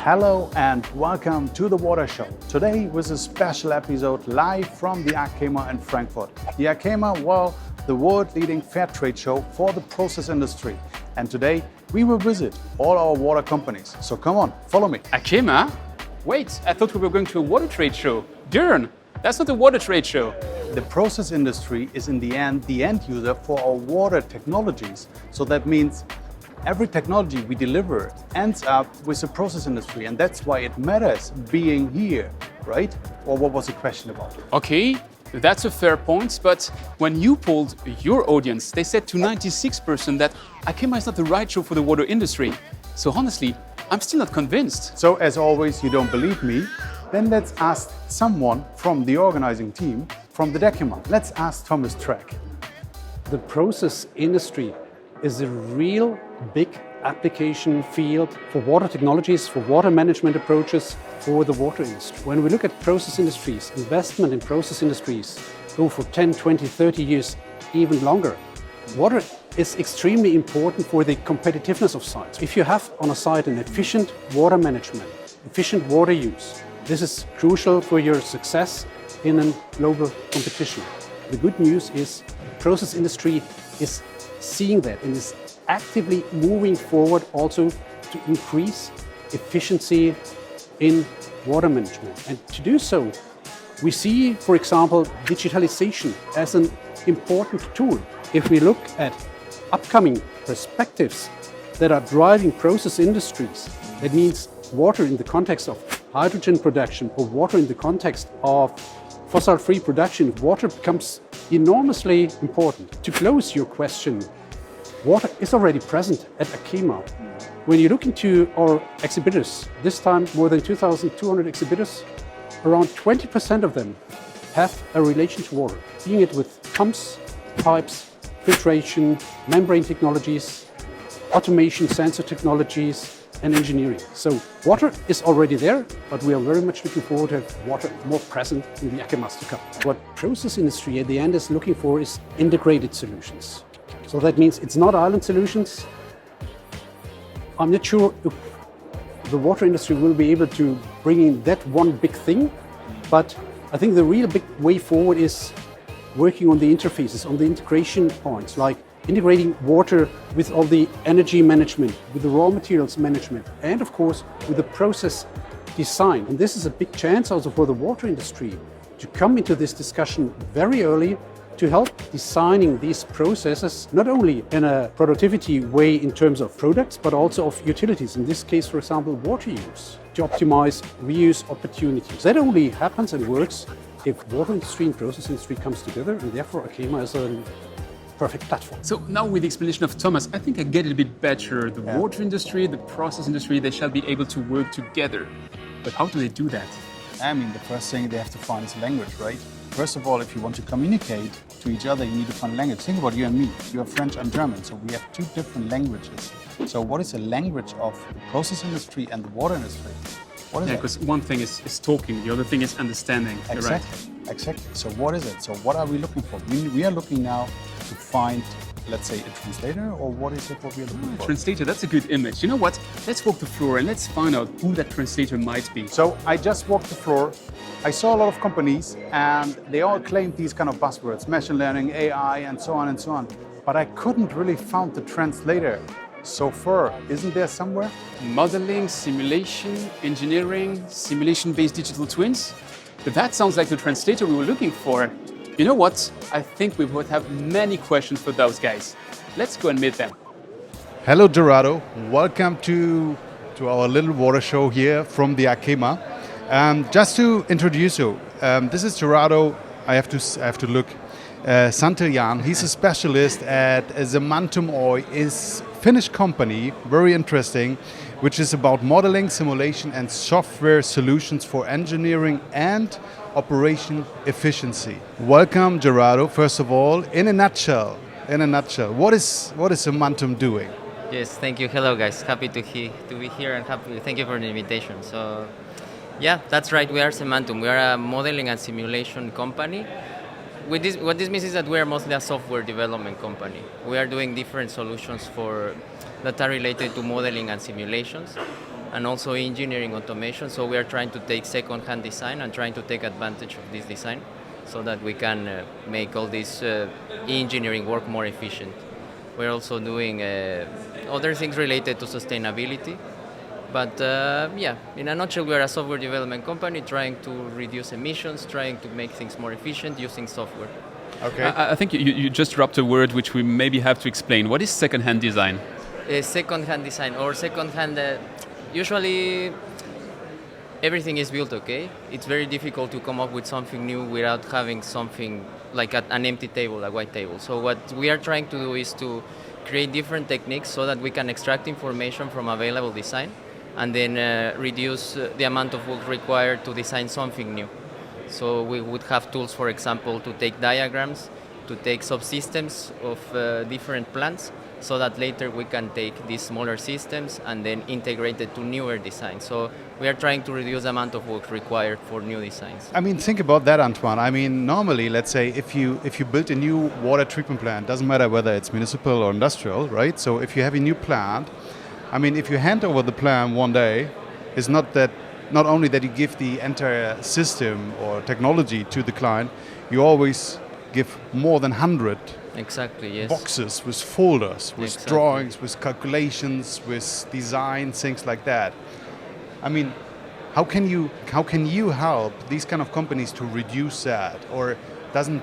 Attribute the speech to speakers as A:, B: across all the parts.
A: Hello and welcome to the Water Show. Today was a special episode live from the ACHEMA in Frankfurt. The ACHEMA, well, the world-leading fair trade show for the process industry. And today we will visit all our water companies. So come on, follow me.
B: ACHEMA? Wait, I thought we were going to a water trade show. Darn, that's not a water trade show.
A: The process industry is in the end user for our water technologies. So that means every technology we deliver ends up with the process industry, and that's why it matters being here, right? Or what was the question about?
B: Okay, that's a fair point, but when you polled your audience, they said to 96% that ACHEMA is not the right show for the water industry. So honestly, I'm still not convinced.
A: So as always, you don't believe me? Then let's ask someone from the organizing team from the DECHEMA. Let's ask Thomas Track.
C: The process industry is a real big application field for water technologies, for water management approaches for the water industry. When we look at process industries, investment in process industries go for 10, 20, 30 years, even longer. Water is extremely important for the competitiveness of sites. If you have on a site an efficient water management, efficient water use, this is crucial for your success in a global competition. The good news is the process industry is seeing that and is actively moving forward also to increase efficiency in water management. And to do so, we see, for example, digitalization as an important tool. If we look at upcoming perspectives that are driving process industries, that means water in the context of hydrogen production or water in the context of fossil-free production, water becomes enormously important. To close your question, water is already present at ACHEMA. When you look into our exhibitors, this time more than 2,200 exhibitors, around 20% of them have a relation to water, being it with pumps, pipes, filtration, membrane technologies, automation, sensor technologies, and engineering. So water is already there, but we are very much looking forward to have water more present in the ACHEMAs to come. What process industry at the end is looking for is integrated solutions. So that means it's not island solutions. I'm not sure if the water industry will be able to bring in that one big thing, but I think the real big way forward is working on the interfaces, on the integration points, like integrating water with all the energy management, with the raw materials management, and of course with the process design. And this is a big chance also for the water industry to come into this discussion very early to help designing these processes, not only in a productivity way in terms of products, but also of utilities. In this case, for example, water use, to optimize reuse opportunities. That only happens and works if water industry and process industry comes together, and therefore ACHEMA is a perfect platform.
B: So now with the explanation of Thomas, I think I get it a bit better. The water industry, the process industry, they shall be able to work together. But how do they do that?
A: I mean, the first thing they have to find is language, right? First of all, if you want to communicate to each other, you need to find language. Think about you and me. You are French, I'm German, so we have two different languages. So what is the language of the process industry and the water industry? What is it?
B: Because one thing is talking, the other thing is understanding.
A: Exactly, exactly. So what is it? So what are we looking for? We are looking now to find, let's say, a translator, or what is it what we are looking for?
B: Translator, that's a good image. You know what? Let's walk the floor and let's find out who that translator might be.
A: So I just walked the floor. I saw a lot of companies and they all claimed these kind of buzzwords, machine learning, AI, and so on and so on. But I couldn't really find the translator so far. Isn't there somewhere?
B: Modeling, simulation, engineering, simulation-based digital twins. But that sounds like the translator we were looking for. You know what? I think we would have many questions for those guys. Let's go and meet them.
A: Hello, Gerardo. Welcome to our little water show here from the ACHEMA. Just to introduce you, this is Gerardo. I have to look. Santiljan. He's a specialist at Semantum Oy. Is Finnish company, very interesting, which is about modeling, simulation, and software solutions for engineering and operation efficiency. Welcome, Gerardo. First of all, in a nutshell, what is Semantum doing?
D: Yes, thank you. Hello, guys. Happy to be here and thank you for the invitation. So, yeah, that's right. We are Semantum. We are a modeling and simulation company. What this means is that we are mostly a software development company. We are doing different solutions that are related to modeling and simulations. and also engineering automation. So we are trying to take second-hand design and trying to take advantage of this design so that we can make all this engineering work more efficient. We're also doing other things related to sustainability. But yeah, in a nutshell, we are a software development company trying to reduce emissions, trying to make things more efficient using software.
A: Okay.
B: I think you just dropped a word which we maybe have to explain. What is second-hand design?
D: Second-hand design or second-hand, usually everything is built, okay? It's very difficult to come up with something new without having something like an empty table, a white table. So what we are trying to do is to create different techniques so that we can extract information from available design and then reduce the amount of work required to design something new. So we would have tools, for example, to take diagrams, to take subsystems of different plants, so that later we can take these smaller systems and then integrate it to newer designs. So we are trying to reduce the amount of work required for new designs.
A: I mean, think about that, Antoine. I mean, normally, let's say if you build a new water treatment plant, doesn't matter whether it's municipal or industrial, right? So if you have a new plant, I mean, if you hand over the plan one day, it's not only that you give the entire system or technology to the client, you always give more than 100
D: Exactly, yes.
A: boxes with folders, with
D: Exactly.
A: drawings, with calculations, with design, things like that. I mean, how can you help these kind of companies to reduce that, or doesn't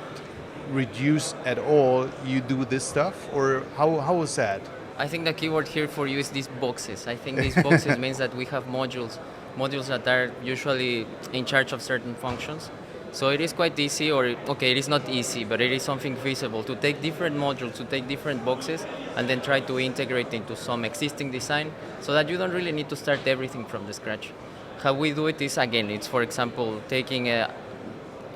A: reduce at all? You do this stuff, or how is that?
D: I think the keyword here for you is these boxes. I think these boxes means that we have modules that are usually in charge of certain functions. So it is quite easy, or okay, it is not easy, but it is something feasible to take different modules, to take different boxes, and then try to integrate into some existing design so that you don't really need to start everything from the scratch. How we do it is, again, it's for example, taking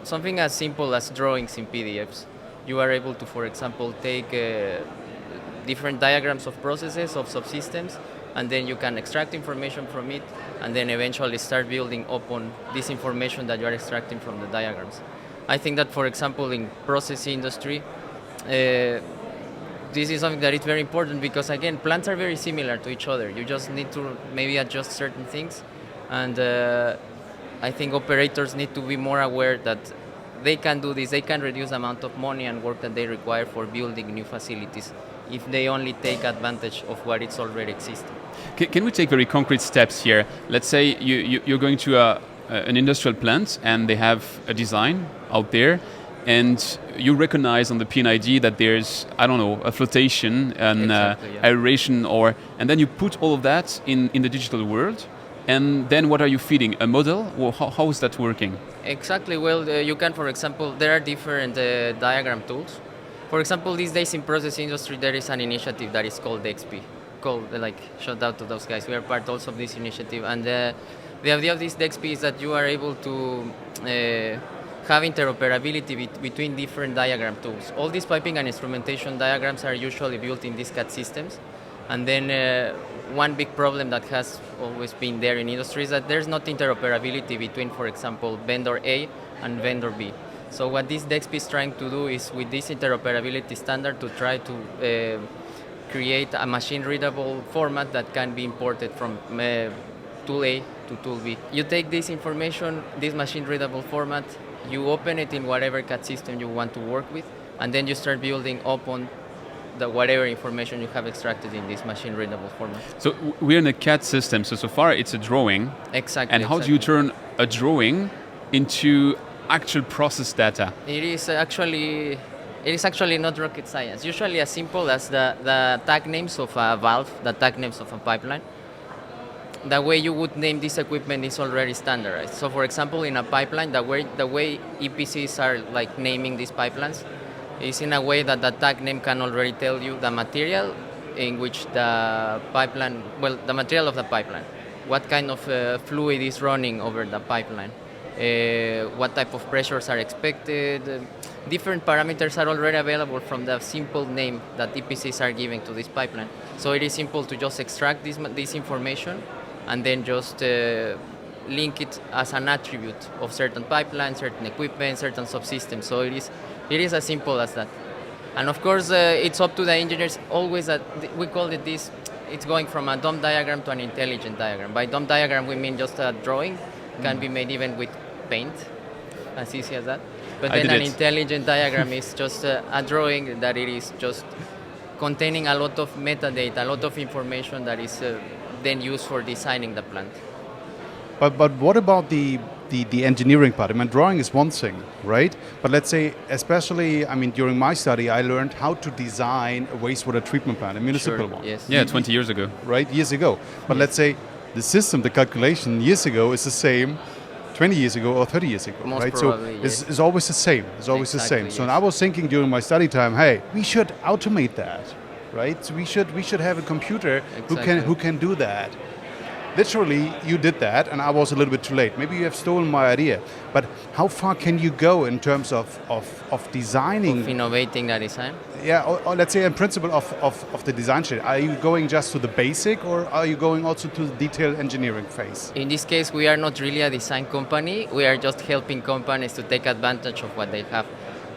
D: something as simple as drawings in PDFs. You are able to, for example, take different diagrams of processes, of subsystems, and then you can extract information from it and then eventually start building upon this information that you are extracting from the diagrams. I think that, for example, in process industry, this is something that is very important because, again, plants are very similar to each other. You just need to maybe adjust certain things, and I think operators need to be more aware that they can do this. They can reduce the amount of money and work that they require for building new facilities if they only take advantage of what is already existing.
B: Can we take very concrete steps here? Let's say you're going to an industrial plant and they have a design out there, and you recognize on the PNID that there's, I don't know, a flotation, an aeration, and then you put all of that in the digital world. And then what are you feeding? A model? Or how is that working?
D: Exactly. Well, you can, for example, there are different diagram tools. For example, these days in process industry, there is an initiative that is called DEXP. Shout out to those guys. We are part also of this initiative. And the idea of this DEXP is that you are able to have interoperability between different diagram tools. All these piping and instrumentation diagrams are usually built in these CAD systems. And then one big problem that has always been there in industry is that there's not interoperability between, for example, vendor A and vendor B. So what this DEXP is trying to do is, with this interoperability standard, to try to create a machine-readable format that can be imported from tool A to tool B. You take this information, this machine-readable format, you open it in whatever CAD system you want to work with, and then you start building upon the whatever information you have extracted in this machine-readable format.
B: So we're in a CAD system, so far it's a drawing.
D: Exactly.
B: And how do you turn a drawing into actual process data?
D: It is actually not rocket science. Usually as simple as the tag names of a valve, the tag names of a pipeline. The way you would name this equipment is already standardized. So for example, in a pipeline, the way EPCs are like naming these pipelines is in a way that the tag name can already tell you the material in which the pipeline, the material of the pipeline, what kind of fluid is running over the pipeline, what type of pressures are expected. Different parameters are already available from the simple name that EPCs are giving to this pipeline. So it is simple to just extract this information and then just link it as an attribute of certain pipelines, certain equipment, certain subsystems. So it is as simple as that. And of course, it's up to the engineers always that we call it this it's going from a dumb diagram to an intelligent diagram. By dumb diagram, we mean just a drawing, can be made even with paint, as easy as that. But then an intelligent diagram is just a drawing that it is just containing a lot of metadata, a lot of information that is then used for designing the plant.
A: But what about the engineering part? I mean, drawing is one thing, right? But let's say, especially, I mean, during my study, I learned how to design a wastewater treatment plant, a municipal one.
D: Yes.
B: Yeah, 20 years ago.
A: Right, years ago. But let's say the system, the calculation years ago is the same 20 years ago or 30 years ago,
D: Most
A: right?
D: probably,
A: So it's always the same. It's always the same.
D: Exactly,
A: So
D: yes.
A: I was thinking during my study time, hey, we should automate that, right? So we should have a computer who can do that. Literally, you did that, and I was a little bit too late. Maybe you have stolen my idea. But how far can you go in terms of designing?
D: Of innovating that design?
A: Yeah, or let's say in principle of the design sheet. Are you going just to the basic, or are you going also to the detailed engineering phase?
D: In this case, we are not really a design company. We are just helping companies to take advantage of what they have.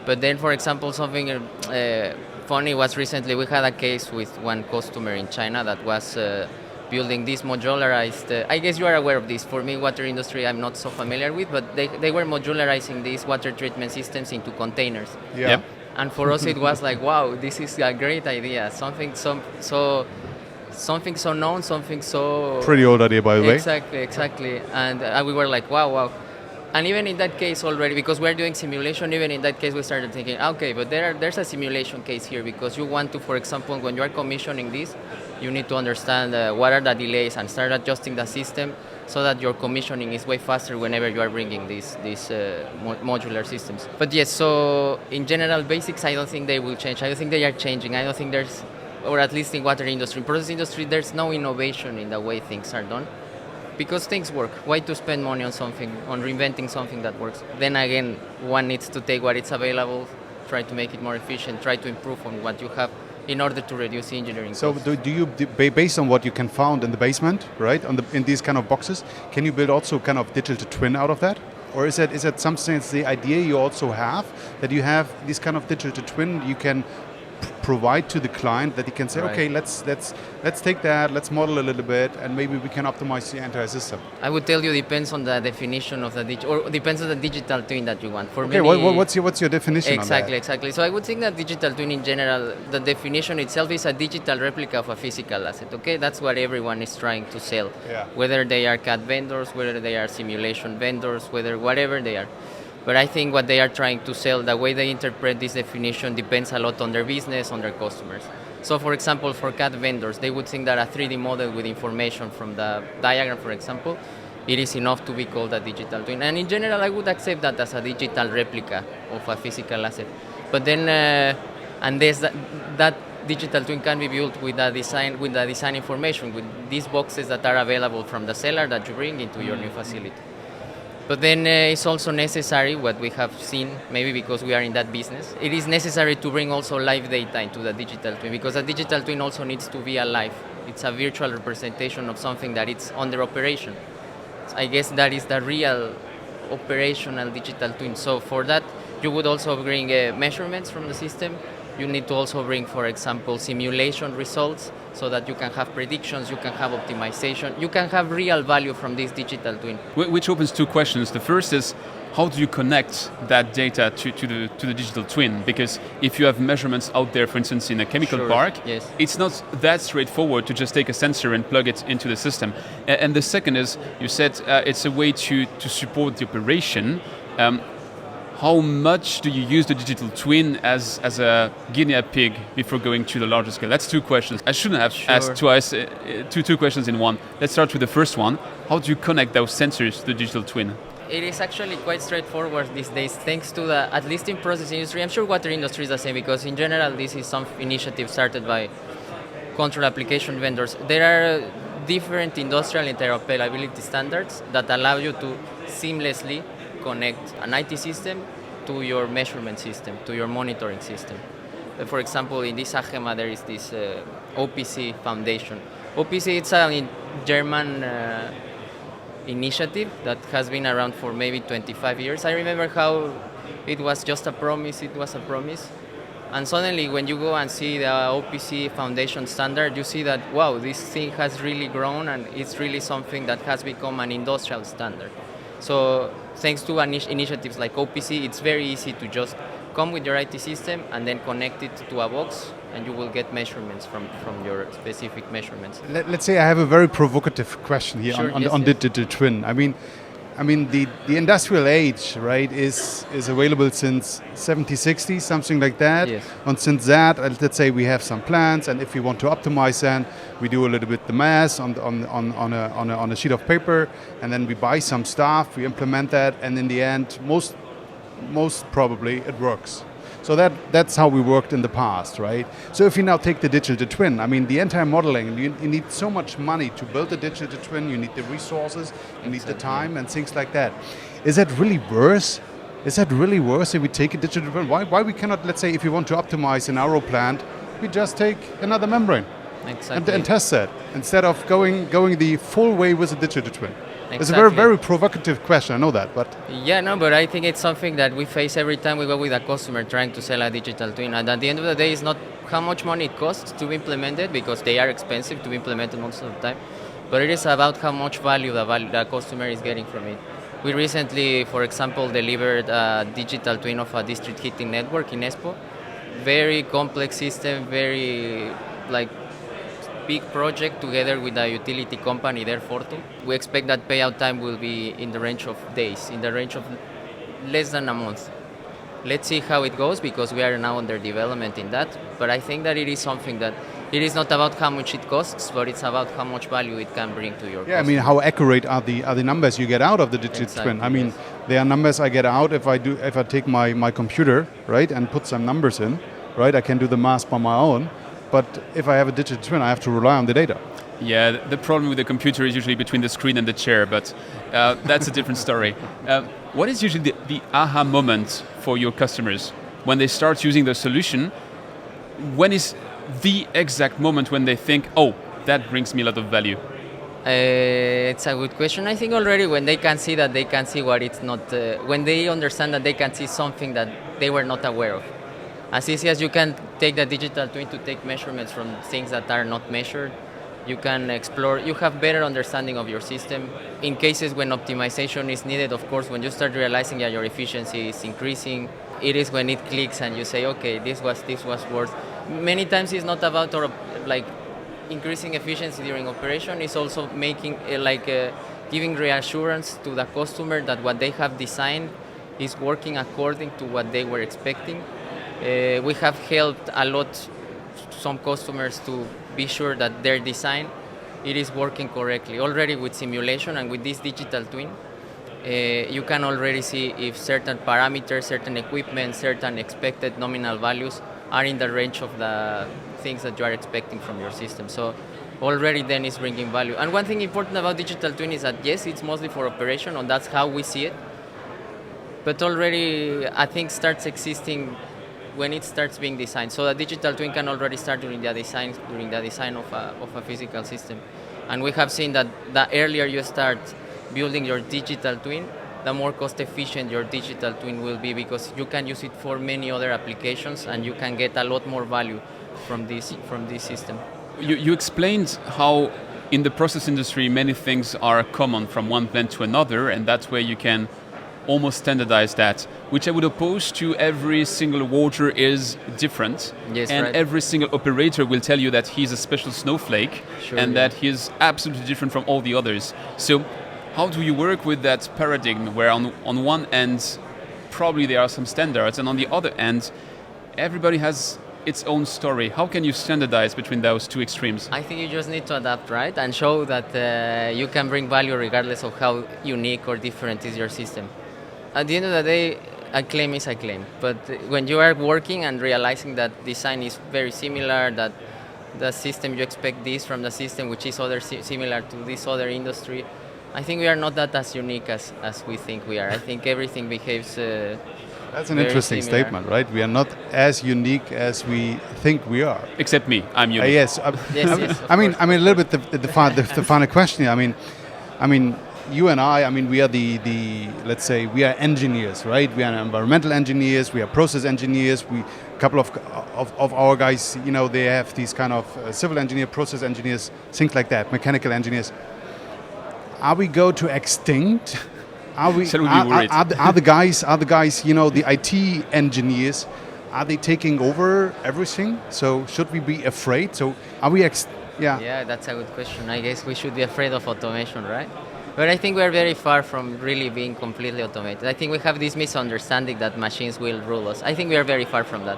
D: But then, for example, something funny was recently we had a case with one customer in China that was building this modularized, I guess you are aware of this. For me, water industry, I'm not so familiar with, but they were modularizing these water treatment systems into containers.
A: Yeah.
B: Yep.
D: And for us, it was like, wow, this is a great idea. Something so known, something so...
A: Pretty old idea, by the way.
D: Exactly. And we were like, wow. And even in that case already, because we're doing simulation, even in that case, we started thinking, okay, but there's a simulation case here, because you want to, for example, when you are commissioning this, you need to understand what are the delays and start adjusting the system so that your commissioning is way faster whenever you are bringing these modular systems. But yes, so in general, basics, I don't think they will change. I don't think they are changing. I don't think there's, or at least in water industry, process industry, there's no innovation in the way things are done. Because things work. Why to spend money on something, on reinventing something that works? Then again, one needs to take what is available, try to make it more efficient, try to improve on what you have in order to reduce engineering
A: So
D: costs.
A: do you, based on what you can find in the basement, right, in these kind of boxes, can you build also kind of digital twin out of that? Or is that something, it's the idea you also have, that you have this kind of digital twin you can provide to the client, that he can say,
D: Right.
A: okay, let's take that, let's model a little bit, and maybe we can optimize the entire system.
D: I would tell you depends on the definition of the or depends on the digital twin that you want. For
A: Okay,
D: many,
A: what's your definition
D: exactly,
A: on that?
D: exactly. So I would think that digital twin in general, the definition itself is a digital replica of a physical asset. Okay, that's what everyone is trying to sell.
A: Yeah.
D: Whether they are CAD vendors, whether they are simulation vendors, whatever they are. But I think what they are trying to sell, the way they interpret this definition depends a lot on their business, on their customers. So for example, for CAD vendors, they would think that a 3D model with information from the diagram, for example, it is enough to be called a digital twin. And in general, I would accept that as a digital replica of a physical asset. But then, that digital twin can be built with the design information, with these boxes that are available from the seller that you bring into your new facility. But then it's also necessary, what we have seen, maybe because we are in that business, it is necessary to bring also live data into the digital twin, because the digital twin also needs to be alive. It's a virtual representation of something that it's under operation. So I guess that is the real operational digital twin. So for that, you would also bring measurements from the system. You need to also bring, for example, simulation results, so that you can have predictions, you can have optimization, you can have real value from this digital twin.
B: Which opens two questions. The first is, how do you connect that data to the digital twin? Because if you have measurements out there, for instance, in a chemical
D: Sure,
B: park,
D: yes.
B: it's not that straightforward to just take a sensor and plug it into the system. And the second is, you said it's a way to support the operation. How much do you use the digital twin as a guinea pig before going to the larger scale? That's two questions. I shouldn't have asked twice, two questions in one. Let's start with the first one. How do you connect those sensors to the digital twin?
D: It is actually quite straightforward these days, thanks to the, at least in process industry, I'm sure water industry is the same, because in general this is some initiative started by control application vendors. There are different industrial interoperability standards that allow you to seamlessly connect an IT system to your measurement system, to your monitoring system. For example, in this ACHEMA there is this OPC foundation. OPC, it's a German initiative that has been around for maybe 25 years. I remember how it was just a promise, And suddenly, when you go and see the OPC foundation standard, you see that, wow, this thing has really grown and it's really something that has become an industrial standard. So thanks to initiatives like OPC, it's very easy to just come with your IT system and then connect it to a box, and you will get measurements from your specific measurements.
A: Let's say I have a very provocative question here
D: Sure,
A: on
D: yes.
A: digital twin. I mean, the industrial age, right, is available since 70, 60, something like that.
D: Yes.
A: And since that, let's say we have some plans, and if we want to optimize them, we do a little bit the math on a sheet of paper, and then we buy some stuff, we implement that, and in the end, most probably it works. So that's how we worked in the past, right? So if you now take the digital twin, I mean, the entire modeling, you need so much money to build the digital twin, you need the resources, you need the time and things like that. Is that really worse? Is that really worse if we take a digital twin? Why we cannot, let's say, if you want to optimize an aero plant, we just take another membrane and test that instead of going the full way with a digital twin? It's a very, very provocative question, I know that, but...
D: Yeah, no, but I think it's something that we face every time we go with a customer trying to sell a digital twin. And at the end of the day, it's not how much money it costs to implement it, because they are expensive to implement most of the time, but it is about how much value the customer is getting from it. We recently, for example, delivered a digital twin of a district heating network in Espoo. Very complex system, very big project together with a utility company there, Fortum. We expect that payout time will be in the range of days, in the range of less than a month. Let's see how it goes, because we are now under development in that. But I think that it is something that it is not about how much it costs, but it's about how much value it can bring to your customer.
A: I mean, how accurate are the numbers you get out of the digital twin? I mean,
D: yes.
A: There are numbers I get out if I take my computer, right, and put some numbers in, right? I can do the math by my own. But if I have a digital twin, I have to rely on the data.
B: Yeah, the problem with the computer is usually between the screen and the chair, but that's a different story. What is usually the aha moment for your customers when they start using the solution? When is the exact moment when they think, oh, that brings me a lot of value?
D: It's a good question. I think already when they can see that they can see what it's not, when they understand that they can see something that they were not aware of. As easy as you can take the digital twin to take measurements from things that are not measured, you can explore, you have better understanding of your system. In cases when optimization is needed, of course, when you start realizing that your efficiency is increasing, it is when it clicks and you say, okay, this was worth. Many times it's not about increasing efficiency during operation, it's also making giving reassurance to the customer that what they have designed is working according to what they were expecting. We have helped a lot some customers to be sure that their design it is working correctly. Already with simulation and with this digital twin, you can already see if certain parameters, certain equipment, certain expected nominal values are in the range of the things that you are expecting from your system. So already then it's bringing value. And one thing important about digital twin is that yes, it's mostly for operation, and that's how we see it. But already I think starts existing when it starts being designed. So the digital twin can already start during the design of a physical system. And we have seen that the earlier you start building your digital twin, the more cost efficient your digital twin will be, because you can use it for many other applications and you can get a lot more value from this system.
B: You explained how in the process industry many things are common from one plant to another, and that's where you can almost standardize that, which I would oppose to every single water is different.
D: Yes,
B: and
D: right.
B: Every single operator will tell you that he's a special snowflake,
D: sure,
B: and
D: yeah.
B: that he's absolutely different from all the others. So how do you work with that paradigm where on one end probably there are some standards, and on the other end everybody has its own story? How can you standardize between those two extremes?
D: I think you just need to adapt, right? And show that you can bring value regardless of how unique or different is your system. At the end of the day, a claim is a claim. But when you are working and realizing that design is very similar, that the system, you expect this from the system, which is similar to this other industry, I think we are not that as unique as we think we are. I think everything behaves
A: That's an interesting
D: similar
A: statement, right? We are not as unique as we think we are.
B: Except me, I'm unique.
A: Yes.
D: Yes,
A: I mean, a little bit the final question. I mean, you and I mean, we are the let's say we are engineers, right? We are environmental engineers, we are process engineers. A couple of our guys, you know, they have these kind of civil engineer, process engineers, things like that, mechanical engineers. Are we go to extinct? Are we?
B: Shall we be worried?
A: Are the guys, you know, the IT engineers? Are they taking over everything? So should we be afraid? So are we?
D: Yeah, that's a good question. I guess we should be afraid of automation, right? But I think we're very far from really being completely automated. I think we have this misunderstanding that machines will rule us. I think we are very far from that.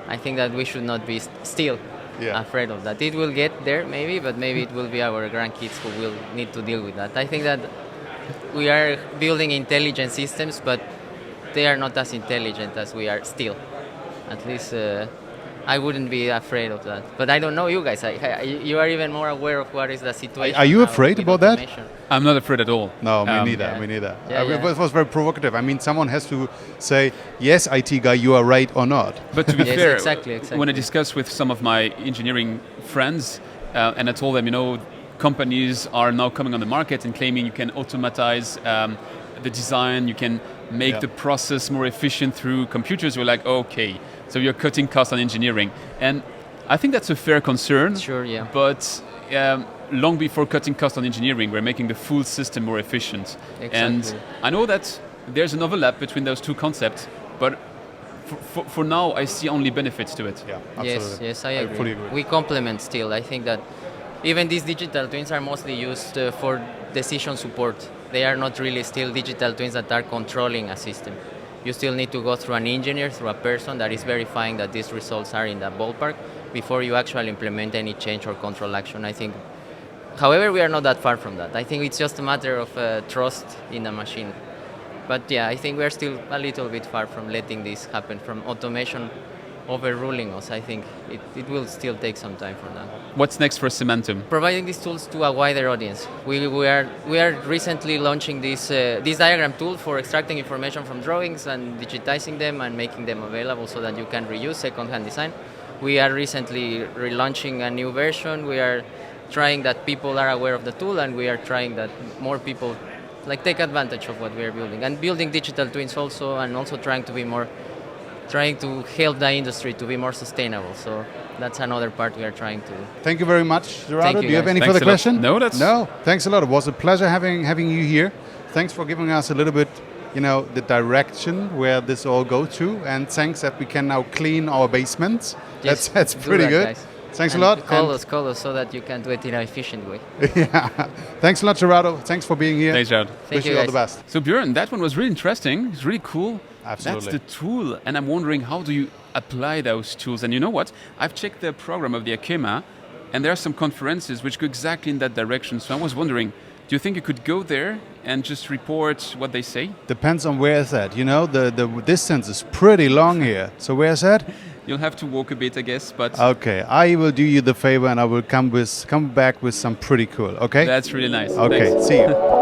D: I think that we should not be still afraid of that. It will get there maybe, but maybe it will be our grandkids who will need to deal with that. I think that we are building intelligent systems, but they are not as intelligent as we are still. At least I wouldn't be afraid of that. But I don't know you guys. You are even more aware of what is the situation.
A: Are you afraid about that?
B: I'm not afraid at all.
A: No, me neither.
D: Yeah.
A: Me neither.
D: Yeah,
A: It was very provocative. I mean, someone has to say, yes, IT guy, you are right or not.
B: But to be
D: Yes,
B: fair,
D: exactly.
B: when I discuss with some of my engineering friends, and I told them, you know, companies are now coming on the market and claiming you can automatize the design, you can make the process more efficient through computers. We're like, okay, so you're cutting costs on engineering. And I think that's a fair concern.
D: Sure, yeah.
B: But long before cutting costs on engineering, we're making the full system more efficient.
D: Exactly.
B: And I know that there's an overlap between those two concepts, but for now, I see only benefits to it.
A: Yeah, absolutely.
D: Yes, I agree.
A: fully agree.
D: We complement still. I think that even these digital twins are mostly used for decision support. They are not really still digital twins that are controlling a system. You still need to go through an engineer, through a person that is verifying that these results are in the ballpark before you actually implement any change or control action. I think, however, we are not that far from that. I think it's just a matter of trust in the machine. But yeah, I think we're still a little bit far from letting this happen, from automation overruling us. I think it will still take some time for that.
B: What's next for Semantum?
D: Providing these tools to a wider audience. We are recently launching this diagram tool for extracting information from drawings and digitizing them and making them available so that you can reuse second-hand design. We are recently relaunching a new version. We are trying that people are aware of the tool, and we are trying that more people take advantage of what we are building, and building digital twins also, and also trying to help the industry to be more sustainable. So that's another part we are trying to.
A: Thank you very much, Gerardo.
D: Thank you,
A: Do you have
D: guys.
A: any
B: Thanks
A: further
B: a lot.
A: question?
B: No,
A: Thanks a lot. It was a pleasure having you here. Thanks for giving us a little bit, the direction where this all goes to, and thanks that we can now clean our basements.
D: Yes,
A: That's
D: do
A: pretty
D: that,
A: good.
D: guys.
A: Thanks
D: And
A: a lot.
D: Call us so that you can do it in an efficient way.
A: Yeah. Thanks a lot, Gerardo. Thanks for being here.
B: Thanks, Jared.
A: Wish
D: you,
A: you all the
D: guys.
A: best.
B: So Björn, that one was really interesting. It's really cool.
A: Absolutely.
B: That's the tool, and I'm wondering, how do you apply those tools? And you know what? I've checked the program of the ACHEMA, and there are some conferences which go exactly in that direction. So I was wondering, do you think you could go there and just report what they say?
A: Depends on where it's at. The distance is pretty long here. So where's that?
B: You'll have to walk a bit, I guess, but
A: Okay, I will do you the favor, and I will come back with some pretty cool. Okay.
B: that's really nice.
A: Okay.
B: Thanks.
A: See you.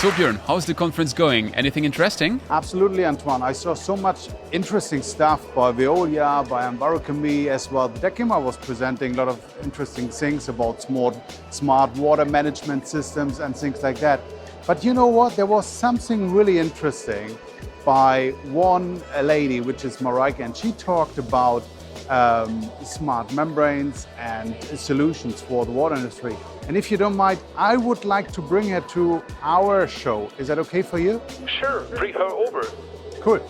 B: So Björn, how's the conference going? Anything interesting?
A: Absolutely, Antoine. I saw so much interesting stuff by Veolia, by ACHEMA as well. DECHEMA was presenting a lot of interesting things about smart water management systems and things like that. But you know what? There was something really interesting by one lady, which is Marika, and she talked about smart membranes and solutions for the water industry. And if you don't mind, I would like to bring her to our show. Is that okay for you?
E: Sure, bring her over.
A: Cool.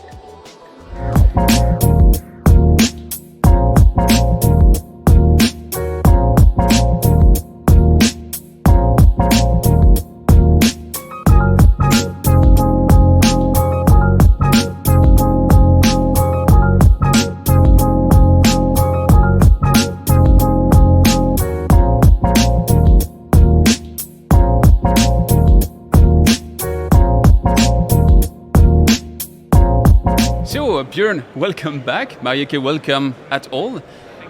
B: Björn, welcome back. Marieke, welcome at all.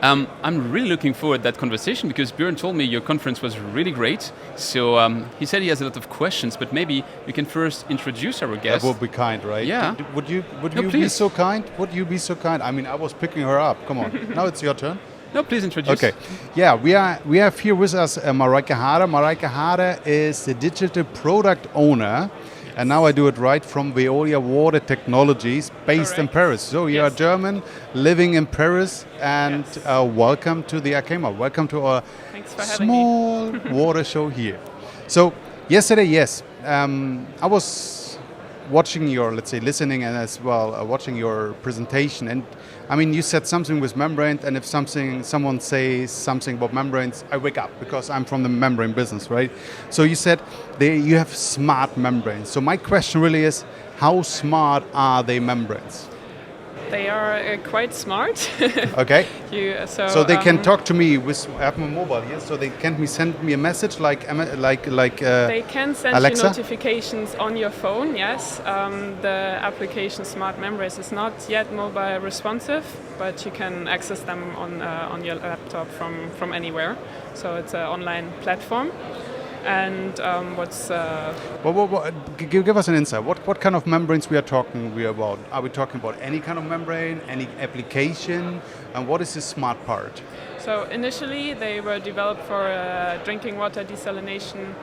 B: I'm really looking forward to that conversation because Björn told me your conference was really great. So he said he has a lot of questions, but maybe you can first introduce our guest.
A: That would be kind, right?
B: Yeah.
A: Would you be
B: please.
A: so kind? Would you be so kind? I mean, I was picking her up. Come on. Now it's your turn.
B: No, please introduce.
A: Okay. Yeah, we have here with us Marieke Hade. Marieke Hade is the digital product owner. And now I do it right, from Veolia Water Technologies, based in Paris. So you are German, living in Paris, and welcome to the ACHEMA. Welcome to our small water show here. So yesterday, I was watching your, let's say, listening and as well watching your presentation. And I mean, you said something with membranes, and if someone says something about membranes, I wake up because I'm from the membrane business, right? So you said you have smart membranes. So my question really is, how smart are they membranes?
E: They are quite smart.
A: Okay.
E: So
A: they can talk to me with, I have my mobile here, so they can send me a message like
E: they can send
A: Alexa?
E: you notifications on your phone. Yes, the application Smart Membranes is not yet mobile responsive, but you can access them on your laptop from anywhere. So it's an online platform. And
A: give us an insight. What kind of membranes we are talking about? Are we talking about any kind of membrane, any application, and what is the smart part?
E: So initially they were developed for a drinking water desalination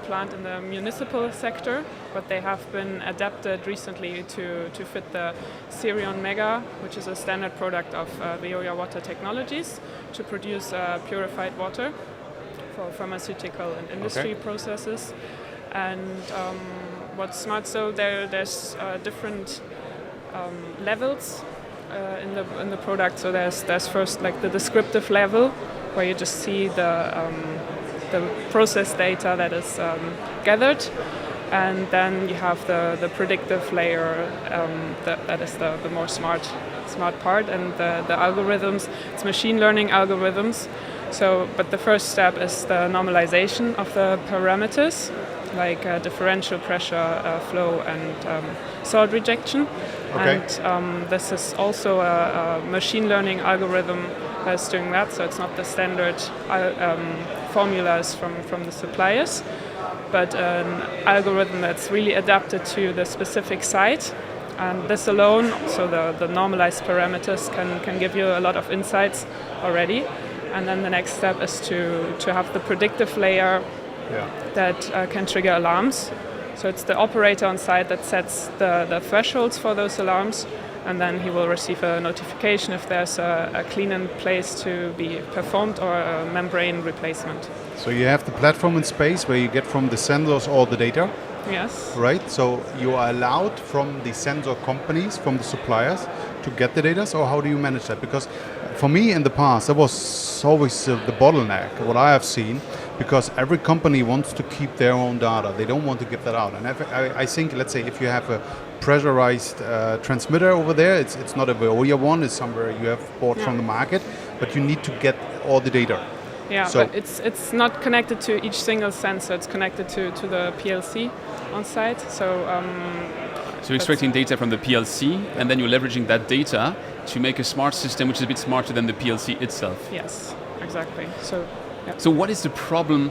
E: plant in the municipal sector, but they have been adapted recently to fit the Sirion Mega, which is a standard product of Veolia Water Technologies, to produce purified water for pharmaceutical and industry processes. And what's smart, so there's different levels in the product. So there's first like the descriptive level, where you just see the process data that is gathered, and then you have the predictive layer that is the more smart part, and the algorithms. It's machine learning algorithms. So, but the first step is the normalization of the parameters, like differential pressure, flow, and salt rejection.
A: Okay.
E: And this is also a machine learning algorithm that's doing that. So it's not the standard formulas from the suppliers, but an algorithm that's really adapted to the specific site. And this alone, so the normalized parameters can give you a lot of insights already. And then the next step is to have the predictive layer that can trigger alarms. So it's the operator on site that sets the thresholds for those alarms, and then he will receive a notification if there's a clean in place to be performed or a membrane replacement.
A: So you have the platform in space where you get from the sensors all the data.
E: Yes.
A: Right, so you are allowed from the sensor companies, from the suppliers, to get the data. So how do you manage that? Because for me in the past, that was always the bottleneck, what I have seen, because every company wants to keep their own data. They don't want to give that out. And I think, let's say, if you have a pressurized transmitter over there, it's not a Veolia one, it's somewhere you have bought from the market, but you need to get all the data.
E: Yeah,
A: so,
E: but it's not connected to each single sensor. It's connected to the PLC on site. So
B: you're extracting data from the PLC, and then you're leveraging that data to make a smart system, which is a bit smarter than the PLC itself.
E: Yes, exactly. So
B: what is the problem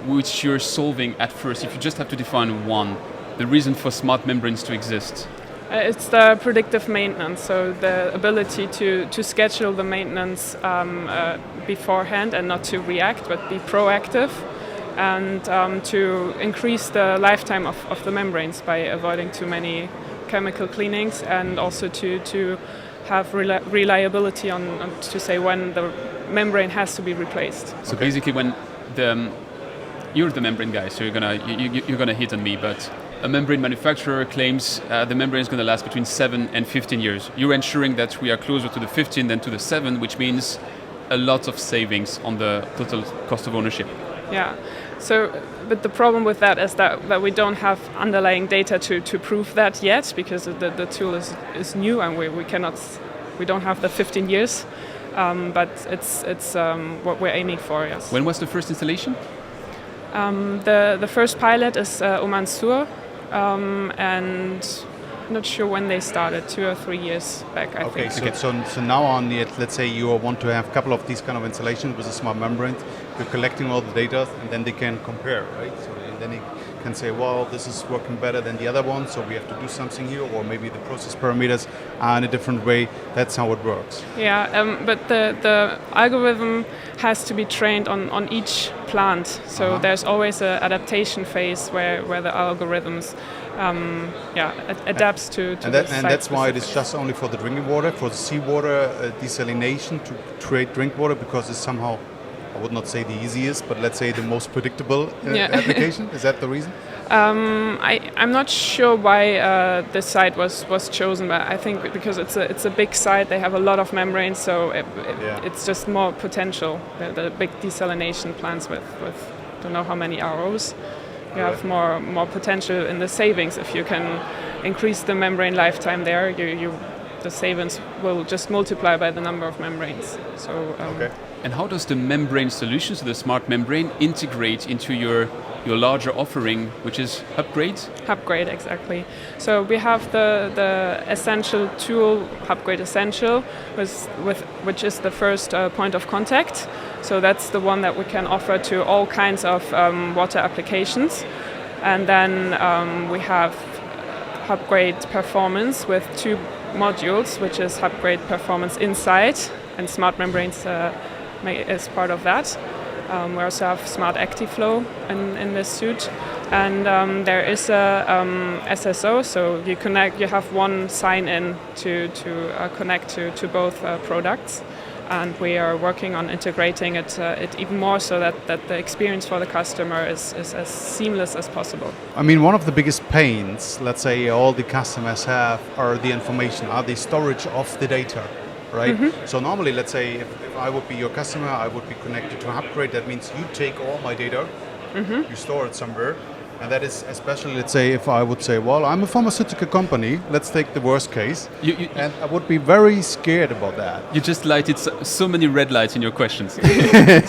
B: which you're solving at first, if you just have to define one, the reason for smart membranes to exist?
E: It's the predictive maintenance, so the ability to schedule the maintenance beforehand and not to react, but be proactive, and to increase the lifetime of the membranes by avoiding too many chemical cleanings, and also to have reliability on to say when the membrane has to be replaced.
B: So basically, when you're the membrane guy, so you're gonna hit on me, but a membrane manufacturer claims the membrane is going to last between 7 and 15 years. You're ensuring that we are closer to the 15 than to the 7, which means a lot of savings on the total cost of ownership.
E: Yeah. So, but the problem with that is that we don't have underlying data to prove that yet, because the tool is new and we don't have the 15 years. But it's what we're aiming for. Yes.
B: When was the first installation?
E: The first pilot is Oman Sur. And not sure when they started, 2 or 3 years back, I think.
A: So now on, let's say you want to have a couple of these kind of installations with a smart membrane, you're collecting all the data, and then they can compare, right? So then you can say, well, this is working better than the other one, so we have to do something here, or maybe the process parameters are in a different way. That's how it works.
E: Yeah, but the algorithm has to be trained on each plant. So there's always an adaptation phase where the algorithms adapts to
A: and that's why it is just only for the drinking water, for the seawater desalination to create drink water, because it's somehow, I would not say the easiest, but let's say the most predictable application. Is that the reason?
E: I'm not sure why this site was chosen, but I think because it's a big site, they have a lot of membranes, so it's just more potential. The big desalination plants with don't know how many ROs. You have more potential in the savings if you can increase the membrane lifetime there. The savings will just multiply by the number of membranes. So.
B: And how does the membrane solution, so the smart membrane, integrate into your larger offering, which is Hubgrade?
E: Hubgrade, exactly. So we have the essential tool, Hubgrade Essential, which is the first point of contact. So that's the one that we can offer to all kinds of water applications. And then we have Hubgrade Performance with 2 modules, which is Hubgrade Performance Inside, and smart membranes is part of that. We also have Smart ActiveFlow in this suite, and there is a SSO. So you have one sign-in to connect to both products, and we are working on integrating it even more so that the experience for the customer is as seamless as possible.
A: I mean, one of the biggest pains, let's say, all the customers have are the information, are the storage of the data. Right? So normally, let's say, if I would be your customer, I would be connected to Hubgrade. That means you take all my data, you store it somewhere, and that is especially, let's say, if I would say, well, I'm a pharmaceutical company, let's take the worst case, and I would be very scared about that.
B: You just lighted so many red lights in your questions.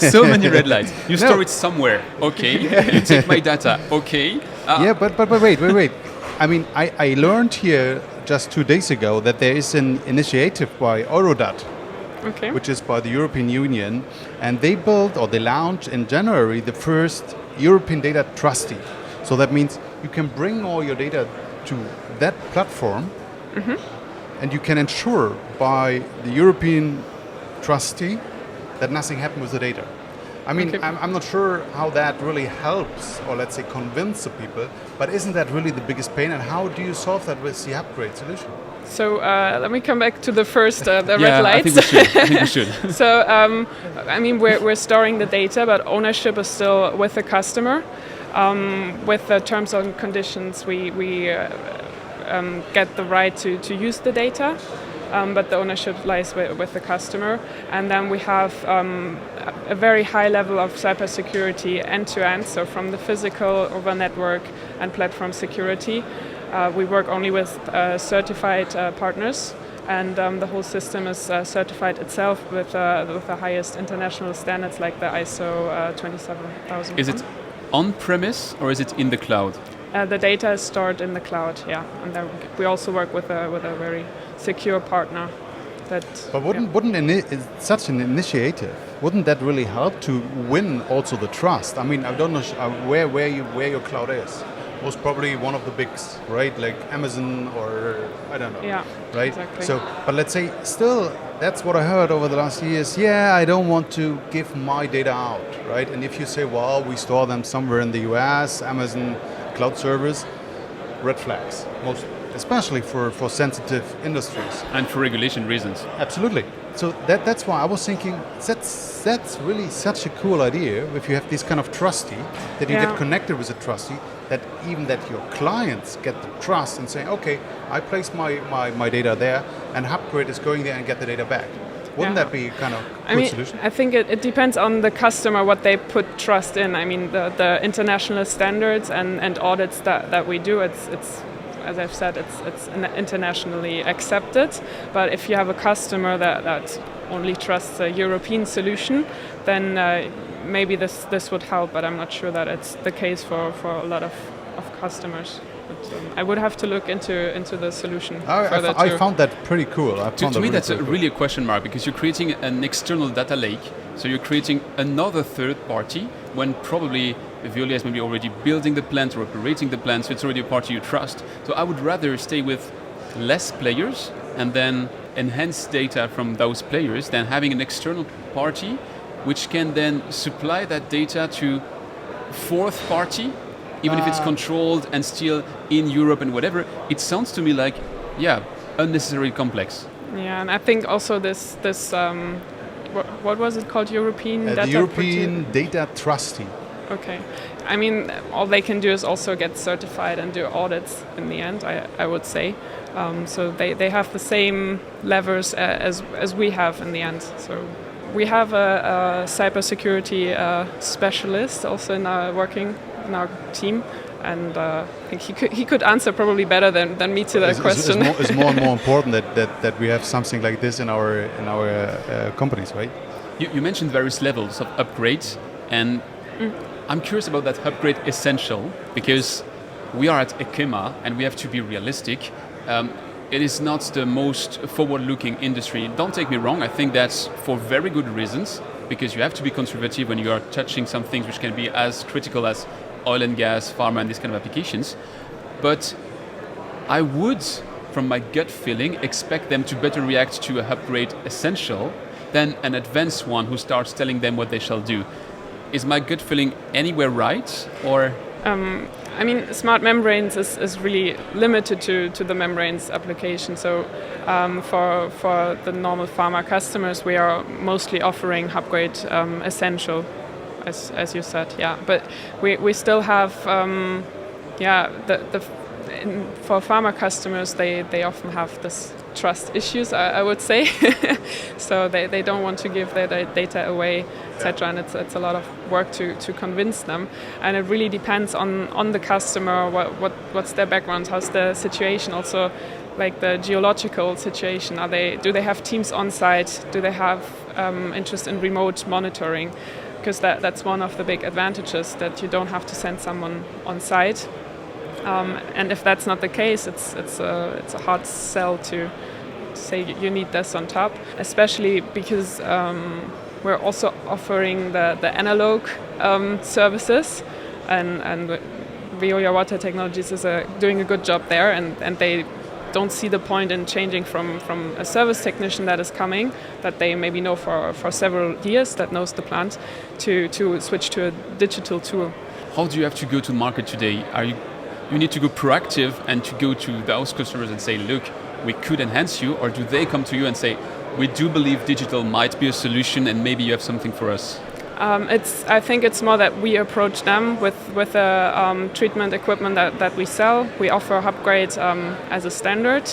B: So many red lights. You store it somewhere, okay. You take my data, okay.
A: But wait. I mean, I learned here just 2 days ago that there is an initiative by Eurodat, which is by the European Union, and they launched in January the first European data trustee. So that means you can bring all your data to that platform, and you can ensure by the European trustee that nothing happened with the data. I mean, I'm not sure how that really helps, or let's say convince the people, but isn't that really the biggest pain, and how do you solve that with the Hubgrade solution?
E: So let me come back to the first, the red lights.
B: I think we should.
E: So, I mean, we're storing the data, but ownership is still with the customer. With the terms and conditions, we get the right to use the data. But the ownership lies with the customer. And then we have a very high level of cybersecurity end-to-end, so from the physical over network and platform security. We work only with certified partners, and the whole system is certified itself with the highest international standards like the ISO 27001.
B: Is it on-premise or is it in the cloud?
E: The data is stored in the cloud, and then we also work with a very secure partner.
A: But wouldn't such an initiative, wouldn't that really help to win also the trust? I mean, I don't know where your cloud is. Most probably one of the bigs, right? Like Amazon or I don't know.
E: Yeah,
A: right?
E: Exactly.
A: So, but let's say still, that's what I heard over the last years. Yeah, I don't want to give my data out, right? And if you say, well, we store them somewhere in the US, Amazon cloud servers, red flags, mostly. Especially for sensitive industries.
B: And for regulation reasons.
A: Absolutely. So that's why I was thinking that's really such a cool idea if you have this kind of trustee, that you get connected with a trustee, that even that your clients get the trust and say, okay, I place my data there and Hubgrade is going there and get the data back. Wouldn't that be kind of a good solution?
E: I think it depends on the customer what they put trust in. I mean, the international standards and audits that we do, it's as I've said, it's internationally accepted. But if you have a customer that only trusts a European solution, then maybe this would help. But I'm not sure that it's the case for a lot of customers. But I would have to look into the solution further.
A: I found that pretty cool.
B: To me, that's really a question mark, because you're creating an external data lake. So you're creating another third party when probably Veolia is maybe already building the plant or operating the plant, so it's already a party you trust. So I would rather stay with less players and then enhance data from those players than having an external party which can then supply that data to fourth party, even if it's controlled and still in Europe and whatever. It sounds to me like, unnecessarily complex.
E: Yeah, and I think also this what was it called? European data.
A: The European Data Trustee.
E: Okay. I mean, all they can do is also get certified and do audits in the end, I would say. So they have the same levers as we have in the end. So we have a cybersecurity specialist also working in our team. And I think he could answer probably better than me to that question.
A: It's more and more important that we have something like this in our companies, right?
B: You mentioned various levels of upgrades, and I'm curious about that Hubgrade Essential, because we are at ACHEMA and we have to be realistic. It is not the most forward-looking industry. Don't take me wrong, I think that's for very good reasons, because you have to be conservative when you are touching some things which can be as critical as oil and gas, pharma, and these kind of applications. But I would, from my gut feeling, expect them to better react to a Hubgrade Essential than an advanced one who starts telling them what they shall do. Is my gut feeling anywhere right, or?
E: I mean, smart membranes is really limited to the membranes application. So for the normal pharma customers, we are mostly offering Hubgrade Essential, as you said. Yeah, but we still have for pharma customers, they often have this trust issues, I would say. So they don't want to give their data away, etc. And it's a lot of work to convince them. And it really depends on the customer, what's their background, how's the situation, also like the geological situation. Do they have teams on site? Do they have interest in remote monitoring? Because that's one of the big advantages, that you don't have to send someone on site. And if that's not the case, it's a hard sell to say you need this on top, especially because we're also offering the analog services, and Veolia Water Technologies is doing a good job there, and they don't see the point in changing from a service technician that is coming, that they maybe know for several years, that knows the plant, to switch to a digital tool.
B: How do you have to go to market today? You need to go proactive and to go to those customers and say, look, we could enhance you, or do they come to you and say, we do believe digital might be a solution and maybe you have something for us?
E: I think it's more that we approach them with the treatment equipment that we sell. We offer Hubgrade as a standard.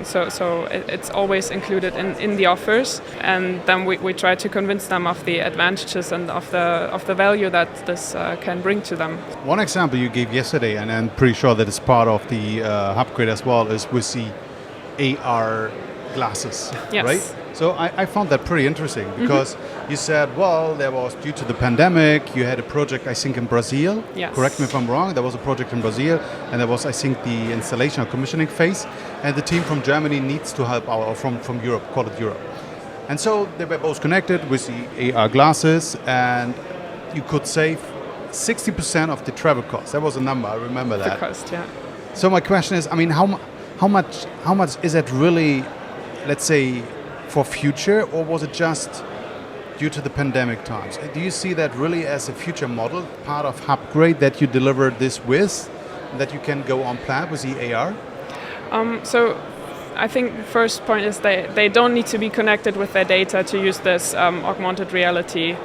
E: So it's always included in the offers, and then we try to convince them of the advantages and of the value that this can bring to them.
A: One example you gave yesterday, and I'm pretty sure that it's part of the Hubgrade as well, is with the AR glasses,
E: yes.
A: Right? So I found that pretty interesting, because you said, well, there was, due to the pandemic, you had a project, I think, in Brazil.
E: Yes.
A: Correct me if I'm wrong. There was a project in Brazil, and there was, I think, the installation or commissioning phase. And the team from Germany needs to help out, or from Europe, call it Europe. And so they were both connected with the AR glasses, and you could save 60% of the travel costs. That was a number, I remember that.
E: The cost, yeah.
A: So my question is, I mean, how much is that really, let's say, for future, or was it just due to the pandemic times? Do you see that really as a future model, part of Hubgrade, that you deliver this with, that you can go on plant with the AR?
E: So I think the first point is they don't need to be connected with their data to use this augmented reality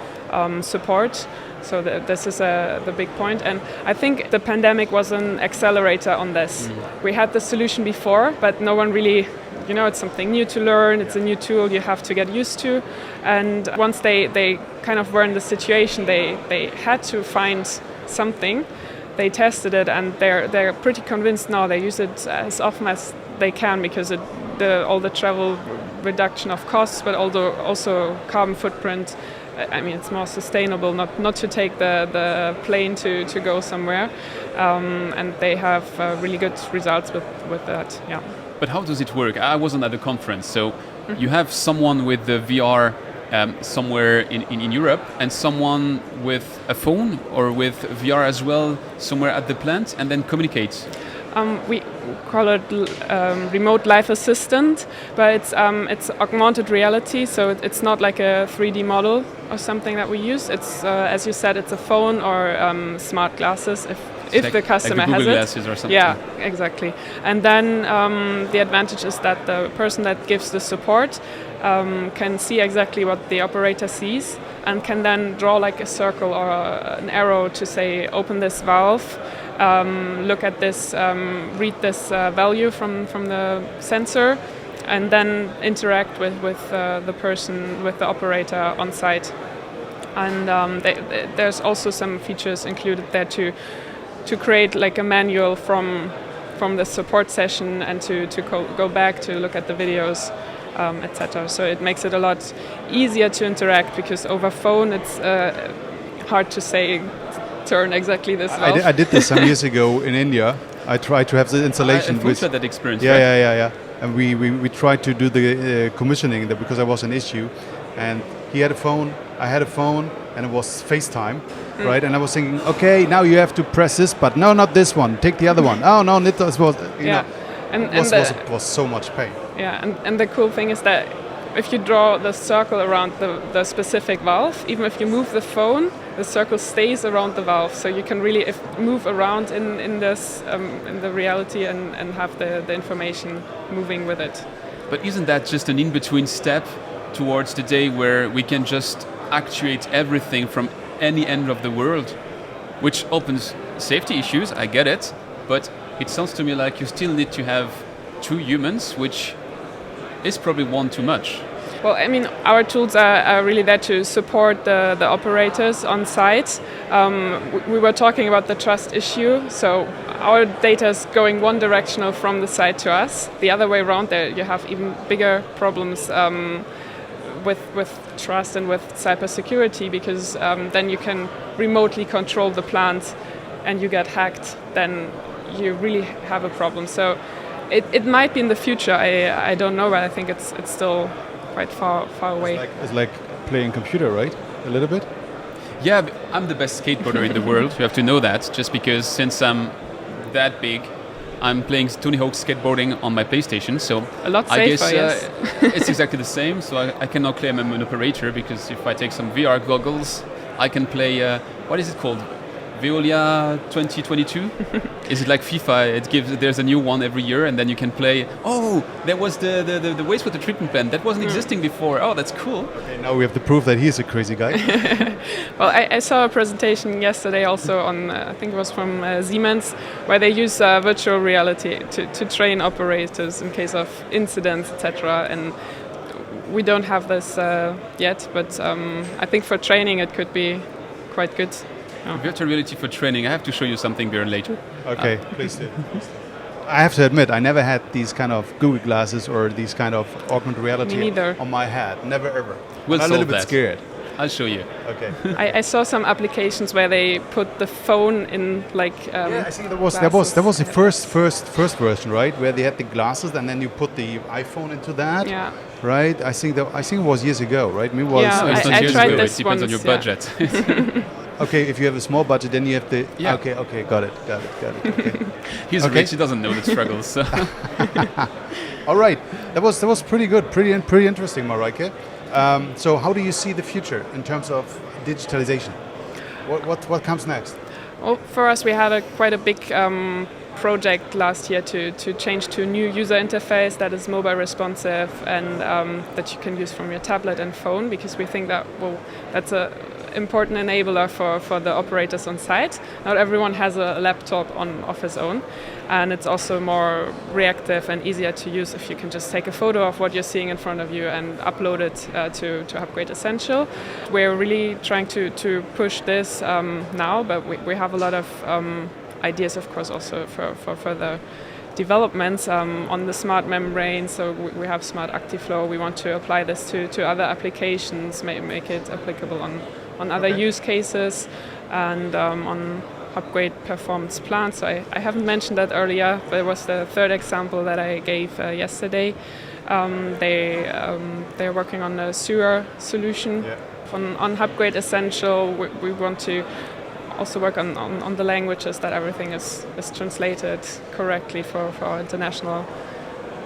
E: support. So this is the big point. And I think the pandemic was an accelerator on this. We had the solution before, but no one really, it's something new to learn. It's a new tool you have to get used to. And once they kind of were in the situation, they had to find something. They tested it, and they're pretty convinced now. They use it as often as they can, because all the travel reduction of costs, but also carbon footprint I mean, it's more sustainable not to take the plane to go somewhere, and they have really good results with that. Yeah.
B: But how does it work? I wasn't at the conference, so you have someone with the VR somewhere in Europe and someone with a phone or with VR as well somewhere at the plant, and then communicate.
E: We call it remote life assistant, but it's augmented reality, so it's not like a 3D model or something that we use. It's as you said, it's a phone or smart glasses if
B: like,
E: the customer
B: like the
E: has
B: Google
E: it.
B: Glasses or something.
E: Yeah, exactly. And then the advantage is that the person that gives the support can see exactly what the operator sees and can then draw like a circle or an arrow to say, open this valve. Look at this, read this value from the sensor, and then interact with the person, with the operator on site. And there's also some features included there to create like a manual from the support session and to go back to look at the videos, etc. So it makes it a lot easier to interact, because over phone it's hard to say, turn exactly this valve.
A: I did this some years ago in India. I tried to have the installation.
B: I had that experience.
A: Yeah,
B: right?
A: yeah. And we tried to do the commissioning there because there was an issue, and he had a phone, I had a phone, and it was FaceTime, right? And I was thinking, okay, now you have to press this, but no, not this one. Take the other one. Oh no, this was it was so much pain.
E: Yeah, and the cool thing is that if you draw the circle around the specific valve, even if you move the phone, the circle stays around the valve. So you can really move around in the reality and have the information moving with it.
B: But isn't that just an in-between step towards the day where we can just actuate everything from any end of the world, which opens safety issues, I get it, but it sounds to me like you still need to have two humans, which is probably one too much.
E: Well, I mean, our tools are really there to support the operators on site. We were talking about the trust issue, so our data is going one directional from the site to us. The other way around, there you have even bigger problems with trust and with cybersecurity, because then you can remotely control the plant and you get hacked, then you really have a problem. So it might be in the future, I don't know, but I think it's still quite far away.
A: It's like playing computer, right? A little bit?
B: Yeah, I'm the best skateboarder in the world, you have to know that, just because since I'm that big, I'm playing Tony Hawk skateboarding on my PlayStation, so
E: a lot safer,
B: I guess
E: yes.
B: It's exactly the same, so I cannot claim I'm an operator, because if I take some VR goggles, I can play, what is it called? Veolia 2022? Is it like FIFA? There's a new one every year, and then you can play. Oh, there was the wastewater treatment plant that wasn't existing before. Oh, that's cool.
A: Okay, now we have the proof that he's a crazy guy.
E: Well, I saw a presentation yesterday also on, I think it was from Siemens, where they use virtual reality to train operators in case of incidents, etc. And we don't have this yet, but I think for training it could be quite good. Oh.
B: Virtual reality for training. I have to show you something, Björn, later.
A: Okay, please do. I have to admit, I never had these kind of Google glasses or these kind of augmented reality on my head. Never ever.
B: We'll
A: I'm a
B: solve
A: little bit
B: that.
A: scared.
B: I'll show you.
A: Okay.
E: I saw some applications where they put the phone in like.
A: Yeah, I think there was the first version, right, where they had the glasses and then you put the iPhone into that.
E: Yeah.
A: Right. I think it was years ago, right? Maybe it was.
E: Yeah,
B: it's not
E: I
B: years
E: tried
B: ago.
E: this
B: It depends
E: once,
B: on your
E: yeah.
B: budget.
A: Okay, if you have a small budget, then you have the.
B: Yeah.
A: Okay, got it. Okay.
B: He's rich. He doesn't know the struggles. So.
A: All right, that was pretty good, pretty interesting, Mareike. So, how do you see the future in terms of digitalization? What comes next?
E: Well, for us, we had quite a big project last year to change to a new user interface that is mobile responsive and that you can use from your tablet and phone, because we think that that's a important enabler for the operators on site. Not everyone has a laptop of his own, and it's also more reactive and easier to use if you can just take a photo of what you're seeing in front of you and upload it to Hubgrade Essential. We're really trying to push this now, but we have a lot of ideas, of course, also for further developments on the smart membrane. So we have smart ActiFlow. We want to apply this to other applications, make it applicable on other use cases, and on Hubgrade performance plants. So I haven't mentioned that earlier, but it was the third example that I gave yesterday. They're working on a sewer solution.
A: Yeah.
E: On Hubgrade Essential, we want to also work on the languages, that everything is translated correctly for our international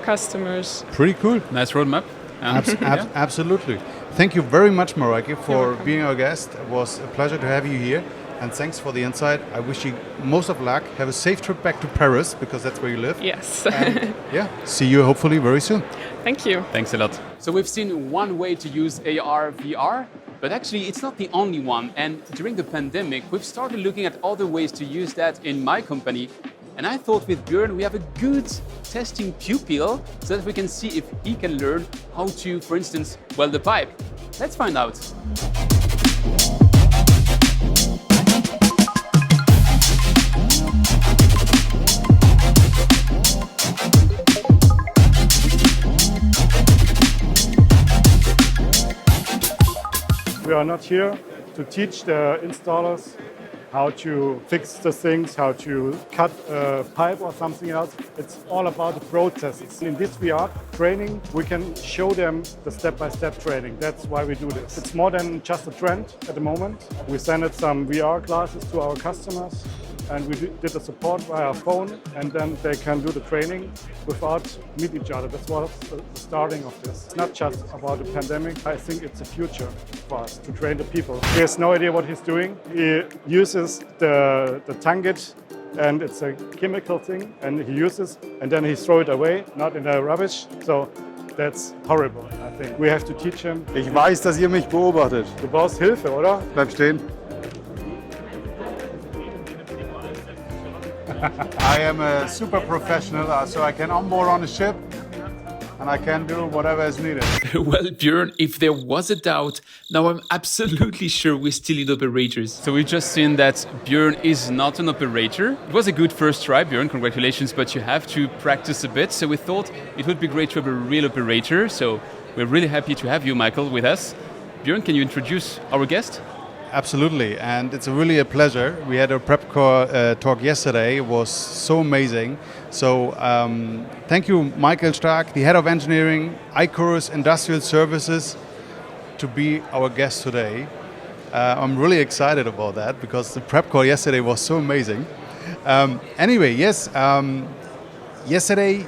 E: customers.
A: Pretty cool.
B: Nice roadmap.
A: Absolutely. Thank you very much, Mareike, for being our guest. It was a pleasure to have you here. And thanks for the insight. I wish you most of luck. Have a safe trip back to Paris, because that's where you live.
E: Yes.
A: And see you hopefully very soon.
E: Thank you.
B: Thanks a lot. So we've seen one way to use AR, VR, but actually it's not the only one. And during the pandemic, we've started looking at other ways to use that in my company. And I thought with Björn, we have a good testing pupil so that we can see if he can learn how to, for instance, weld a pipe. Let's find out.
F: We are not here to teach the installers how to fix the things, how to cut a pipe or something else. It's all about the processes. In this VR training, we can show them the step-by-step training. That's why we do this. It's more than just a trend at the moment. We sent some VR classes to our customers, and we did the support via phone, and then they can do the training without meet each other. That was the starting of this. It's not just about the pandemic. I think it's a future for us to train the people. He has no idea what he's doing. He uses the tangent, and it's a chemical thing, and he uses, and then he throws it away, not in the rubbish. So that's horrible, I think. We have to teach him.
A: Ich weiß, dass ihr mich beobachtet.
F: Du brauchst Hilfe, oder?
A: Bleib stehen. I am a super professional, so I can onboard on a ship and I can do whatever is needed.
B: Well, Björn, if there was a doubt, now I'm absolutely sure we're still in operators. So we've just seen that Björn is not an operator. It was a good first try, Björn, congratulations, but you have to practice a bit. So we thought it would be great to have a real operator. So we're really happy to have you, Michael, with us. Björn, can you introduce our guest?
A: Absolutely, and it's really a pleasure. We had a prep talk yesterday. It was so amazing. So thank you, Michael Stark, the head of engineering, Yncoris Industrial Services, to be our guest today. I'm really excited about that because the prep call yesterday was so amazing. Anyway, yes, yesterday,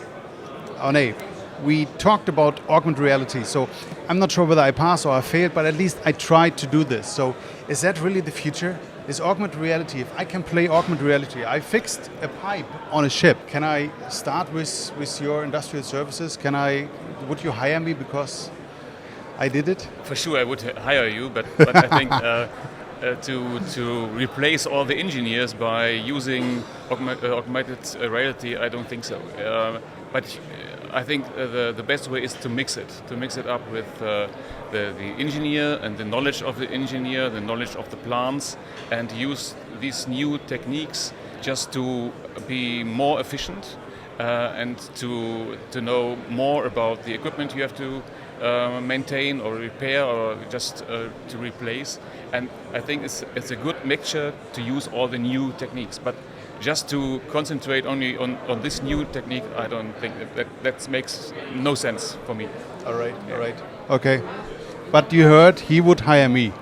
A: we talked about augmented reality. So I'm not sure whether I passed or I failed, but at least I tried to do this. So is that really the future? Is augmented reality, if I can play augmented reality, I fixed a pipe on a ship. Can I start with your industrial services? Would you hire me because I did it?
G: For sure I would hire you, but I think to replace all the engineers by using augmented reality, I don't think so. But I think the best way is to mix it up with the engineer and the knowledge of the engineer, the knowledge of the plants, and use these new techniques just to be more efficient and to know more about the equipment you have to maintain or repair or just to replace. And I think it's a good mixture to use all the new techniques. But just to concentrate only on this new technique, I don't think that makes no sense for me.
A: All right. Okay. But you heard he would hire me,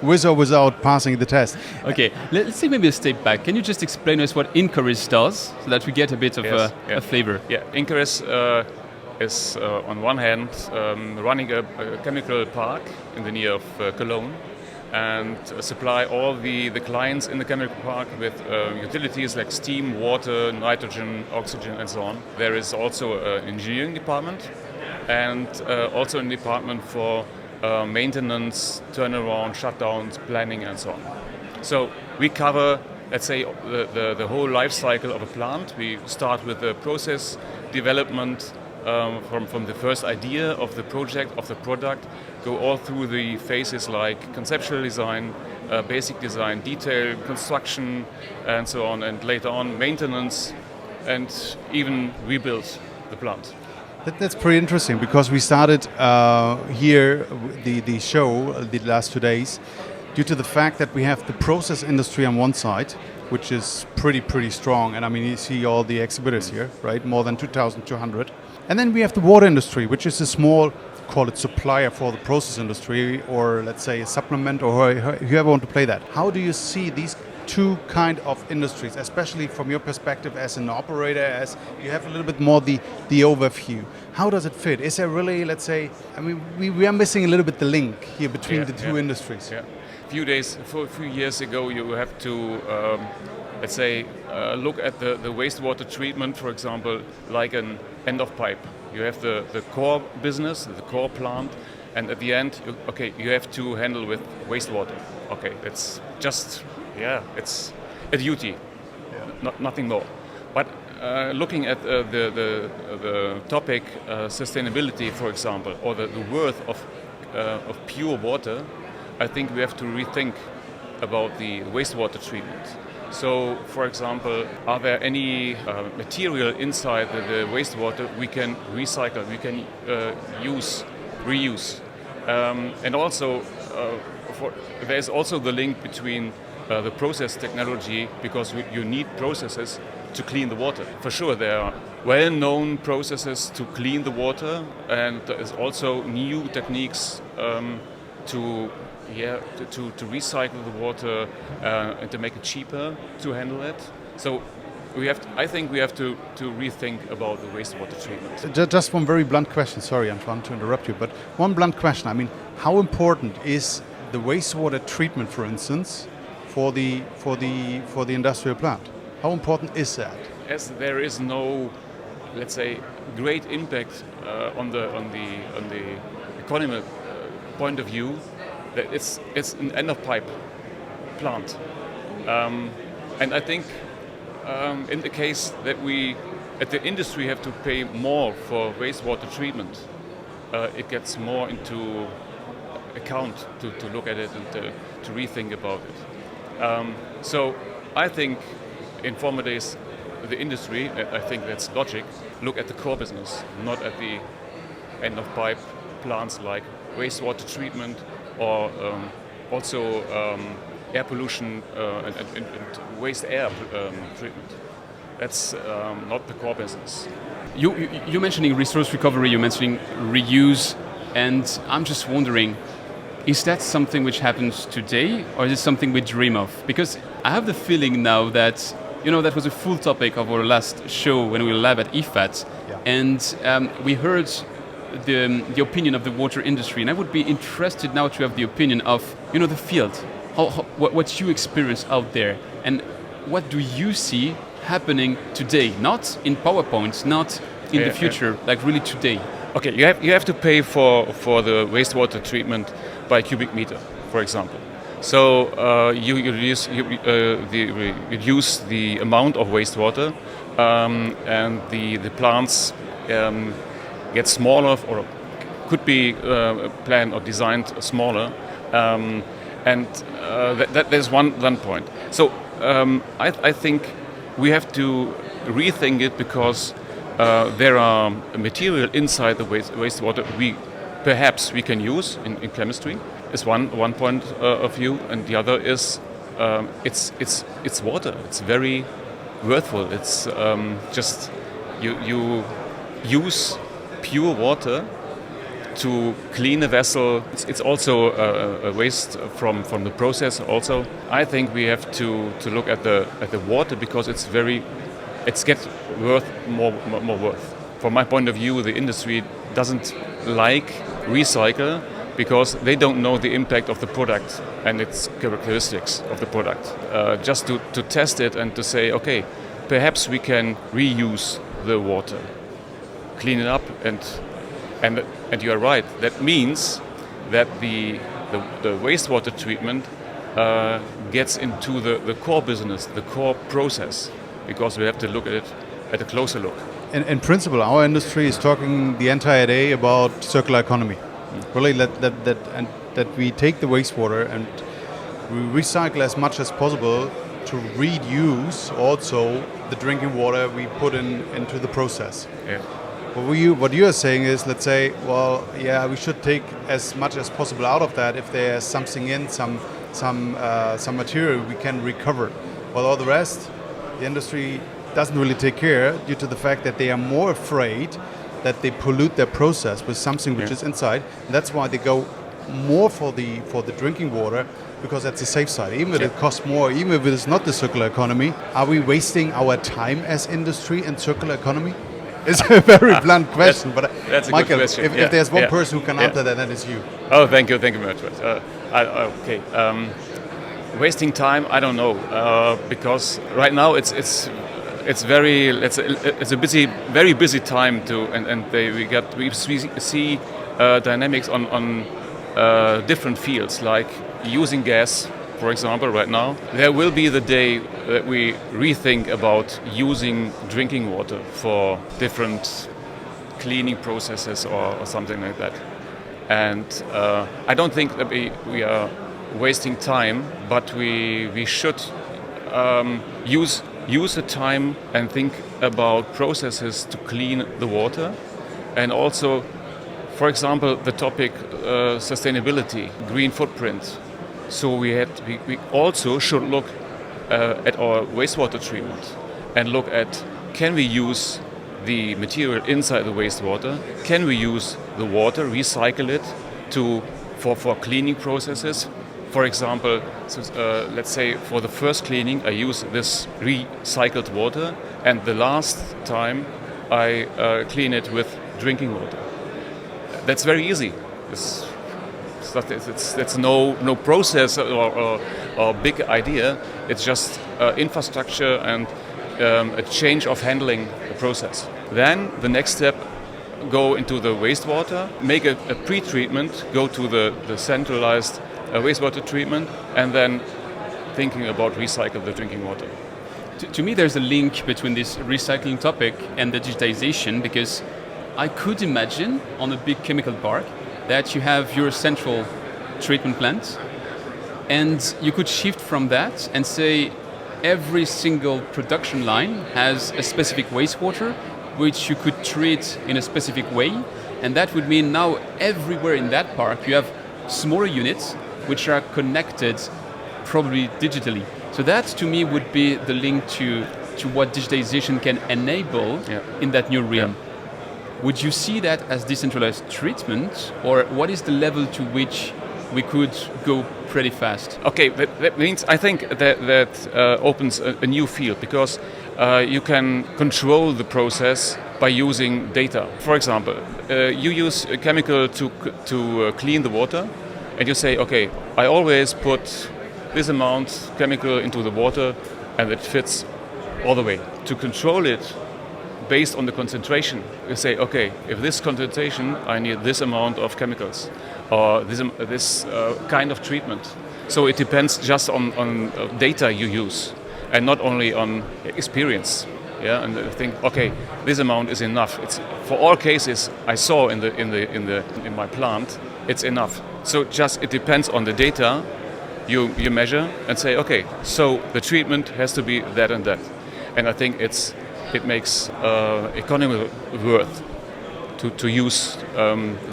A: with or without passing the test.
B: Okay, let's take maybe a step back. Can you just explain us what Yncoris does so that we get a bit of a flavor?
G: Yeah, Yncoris is on one hand running a chemical park in the near of Cologne, and supply all the clients in the chemical park with utilities like steam, water, nitrogen, oxygen, and so on. There is also an engineering department and also a department for maintenance, turnaround, shutdowns, planning, and so on. So we cover, let's say, the whole life cycle of a plant. We start with the process development from the first idea of the project, of the product, go all through the phases like conceptual design, basic design, detail, construction, and so on, and later on maintenance, and even rebuild the plant.
A: That's pretty interesting, because we started here the show the last 2 days due to the fact that we have the process industry on one side, which is pretty strong. And I mean, you see all the exhibitors here, right? More than 2,200. And then we have the water industry, which is a small, call it supplier for the process industry, or let's say a supplement, or whoever want to play that. How do you see these two kind of industries, especially from your perspective as an operator, as you have a little bit more the overview? How does it fit? Is there really, let's say, I mean, we are missing a little bit the link here between the two industries.
G: Yeah. A few years ago, you have to, let's say, look at the wastewater treatment, for example, like an end of pipe. You have the core business, the core plant, and at the end, you have to handle with wastewater. Okay, that's just, it's a duty, nothing more. But looking at the topic sustainability, for example, or the worth of pure water, I think we have to rethink about the wastewater treatment. So, for example, are there any material inside the wastewater we can recycle, we can reuse? And also, there's also the link between the process technology, because you need processes to clean the water. For sure, there are well-known processes to clean the water, and there's also new techniques to recycle the water and to make it cheaper to handle it. So I think we have to rethink about the wastewater treatment.
A: Just one very blunt question. Sorry, Antoine, to interrupt you, but one blunt question. I mean, how important is the wastewater treatment, for instance, for the industrial plant? How important is that?
G: As there is no, let's say, great impact on the economic point of view, that it's an end of pipe plant, and I think in the case that we at the industry have to pay more for wastewater treatment, it gets more into account to look at it and to rethink about it. So I think in former days the industry, I think that's logic, look at the core business, not at the end of pipe plants like wastewater treatment, or also air pollution and waste air treatment. That's not the core business.
B: You're mentioning resource recovery, you're mentioning reuse, and I'm just wondering, is that something which happens today, or is it something we dream of? Because I have the feeling now that, that was a full topic of our last show when we were live at IFAT, and we heard the opinion of the water industry, and I would be interested now to have the opinion of the field, what you experience out there, and what do you see happening today, not in PowerPoints, not in the future, like really today.
G: Okay, you have to pay for the wastewater treatment by cubic meter, for example. So you reduce the amount of wastewater, and the plants get smaller, or could be planned or designed smaller, and there's one point. So I think we have to rethink it, because there are material inside the wastewater perhaps we can use in chemistry. Is one point of view, and the other is it's water. It's very worthwhile. It's just you use pure water to clean a vessel. It's also a waste from the process. Also, I think we have to look at the water, because it's gets worth more worth. From my point of view, the industry doesn't like recycle, because they don't know the impact of the product and its characteristics of the product. Just to test it and to say, okay, perhaps we can reuse the water, clean it up, and you are right. That means that the wastewater treatment gets into the core business, the core process, because we have to look at it at a closer look.
A: In principle, our industry is talking the entire day about circular economy. Really, that we take the wastewater and we recycle as much as possible to reduce also the drinking water we put into the process.
G: Yeah.
A: What you are saying is, let's say, well, yeah, we should take as much as possible out of that. If there's something in some material we can recover. Well, all the rest, the industry doesn't really take care due to the fact that they are more afraid that they pollute their process with something which is inside. And that's why they go more for the drinking water, because that's the safe side. Even if it costs more, even if it is not the circular economy, are we wasting our time as industry in circular economy? It's a very blunt question, but
G: that's a
A: Michael,
G: good question.
A: if there's one person who can answer that is you.
G: Oh, thank you very much. Okay, wasting time, I don't know, because right now it's a very busy time we see dynamics on different fields, like using gas, for example. Right now, there will be the day that we rethink about using drinking water for different cleaning processes or something like that. And I don't think that we are wasting time, but we should use the time and think about processes to clean the water, and also, for example, the topic sustainability, green footprint. So we also should look at our wastewater treatment and look at, can we use the material inside the wastewater? Can we use the water, recycle it for cleaning processes? For example, let's say for the first cleaning I use this recycled water, and the last time I clean it with drinking water. That's very easy. It's no process or big idea. It's just infrastructure and a change of handling the process. Then the next step, go into the wastewater, make a pre-treatment, go to the centralized wastewater treatment, and then thinking about recycle the drinking water.
B: To me, there's a link between this recycling topic and the digitization, because I could imagine on a big chemical park that you have your central treatment plant, and you could shift from that and say every single production line has a specific wastewater which you could treat in a specific way, and that would mean now everywhere in that park you have smaller units which are connected probably digitally. So that to me would be the link to what digitization can enable in that new realm. Yeah. Would you see that as decentralized treatment, or what is the level to which we could go pretty fast?
G: Okay, that means I think that opens a new field, because you can control the process by using data. For example, you use a chemical to clean the water, and you say, okay, I always put this amount chemical into the water, and it fits all the way. To control it based on the concentration, you say, okay, if this concentration, I need this amount of chemicals, or this kind of treatment. So it depends just on data you use, and not only on experience. Yeah, and I think, okay, this amount is enough. It's for all cases I saw in my plant, it's enough. So just it depends on the data you measure and say, okay, so the treatment has to be that and that. And I think it makes economical worth to use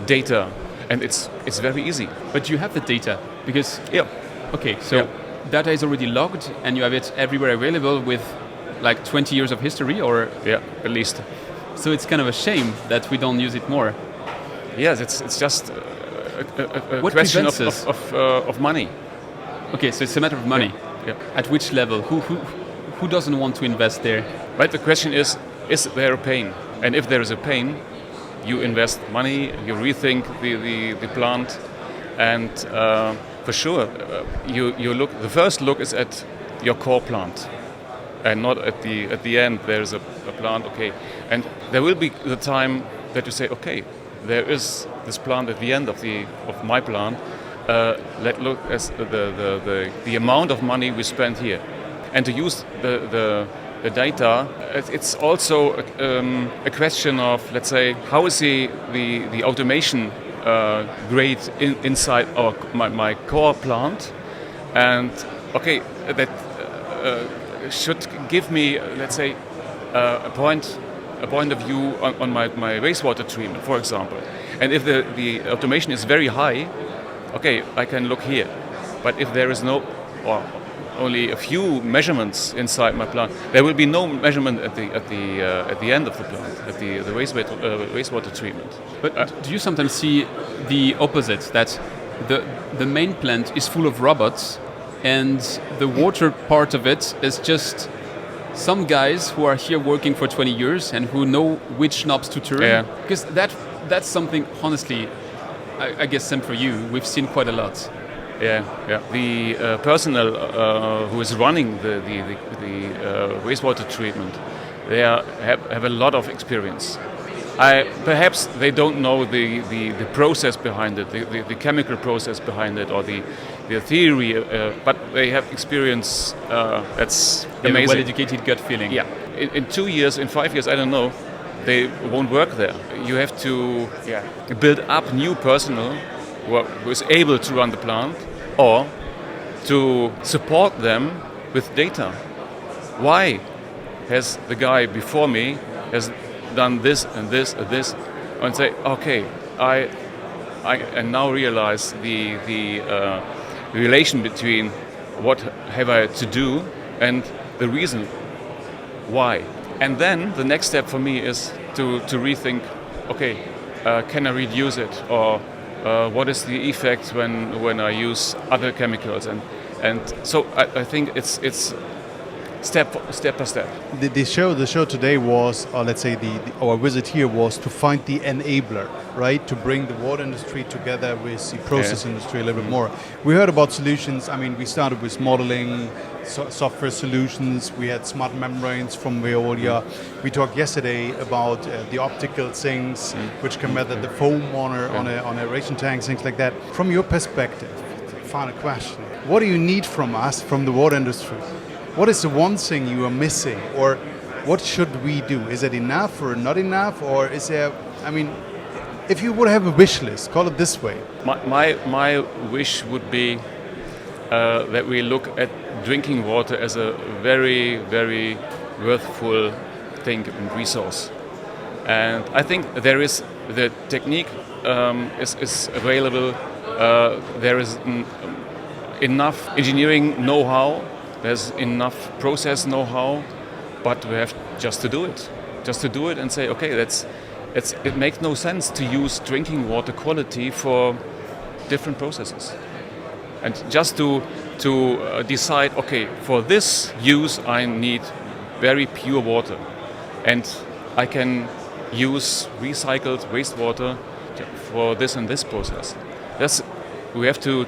G: data, and it's very easy.
B: But you have the data, because okay, so data is already logged and you have it everywhere available with like 20 years of history, or
G: at least.
B: So it's kind of a shame that we don't use it more.
G: Yes, it's just a question of money.
B: Okay, so it's a matter of money.
G: Yeah.
B: At which level? Who doesn't want to invest there?
G: Right. The question is there a pain? And if there is a pain, you invest money, you rethink the plant, and for sure, you look. The first look is at your core plant, and not at the end. There's a plant, okay, and there will be the time that you say, okay, there is this plant at the end of my plant. Let's look at the amount of money we spent here, and to use the data. It's also a question of, let's say, how is the automation grade inside my core plant, and okay, that should give me, let's say, a point of view on my wastewater treatment, for example. And if the automation is very high, okay, I can look here. But if there is no, or only a few measurements inside my plant, there will be no measurement at the end of the plant, at the wastewater treatment.
B: But do you sometimes see the opposite, that the main plant is full of robots and the water part of it is just some guys who are here working for 20 years and who know which knobs to turn?
G: Yeah.
B: Because that's something, honestly, I guess same for you, we've seen quite a lot.
G: Yeah. The personnel who is running the wastewater treatment, they have a lot of experience. Perhaps they don't know the process behind it, the chemical process behind it, or the theory, but they have experience that's amazing.
B: A well-educated gut feeling.
G: Yeah. In 2 years, in 5 years, I don't know, they won't work there. You have to build up new personnel who is able to run the plant, or to support them with data. Why has the guy before me has done this and this and this, and say, okay, I now realize the relation between what have I to do and the reason why. And then the next step for me is to rethink, okay, can I reduce it, or what is the effect when I use other chemicals, and so I think it's step by step.
A: The show today was, or let's say our visit here was to find the enabler, right? To bring the water industry together with the process industry a little bit more. We heard about solutions. I mean, we started with modeling, software solutions. We had smart membranes from Veolia. We talked yesterday about the optical things, which can measure the foam on aeration tanks, things like that. From your perspective, final question: what do you need from us, from the water industry? What is the one thing you are missing, or what should we do? Is it enough or not enough, or is there? I mean, if you would have a wish list, call it this way.
G: My wish would be that we look at drinking water as a very, very worthful thing and resource. And I think there is the technique is available. There is enough engineering know-how. There's enough process know-how, but we have just to do it. Just to do it and say, okay, it makes no sense to use drinking water quality for different processes. And just to decide, okay, for this use I need very pure water, and I can use recycled wastewater for this and this process. We have to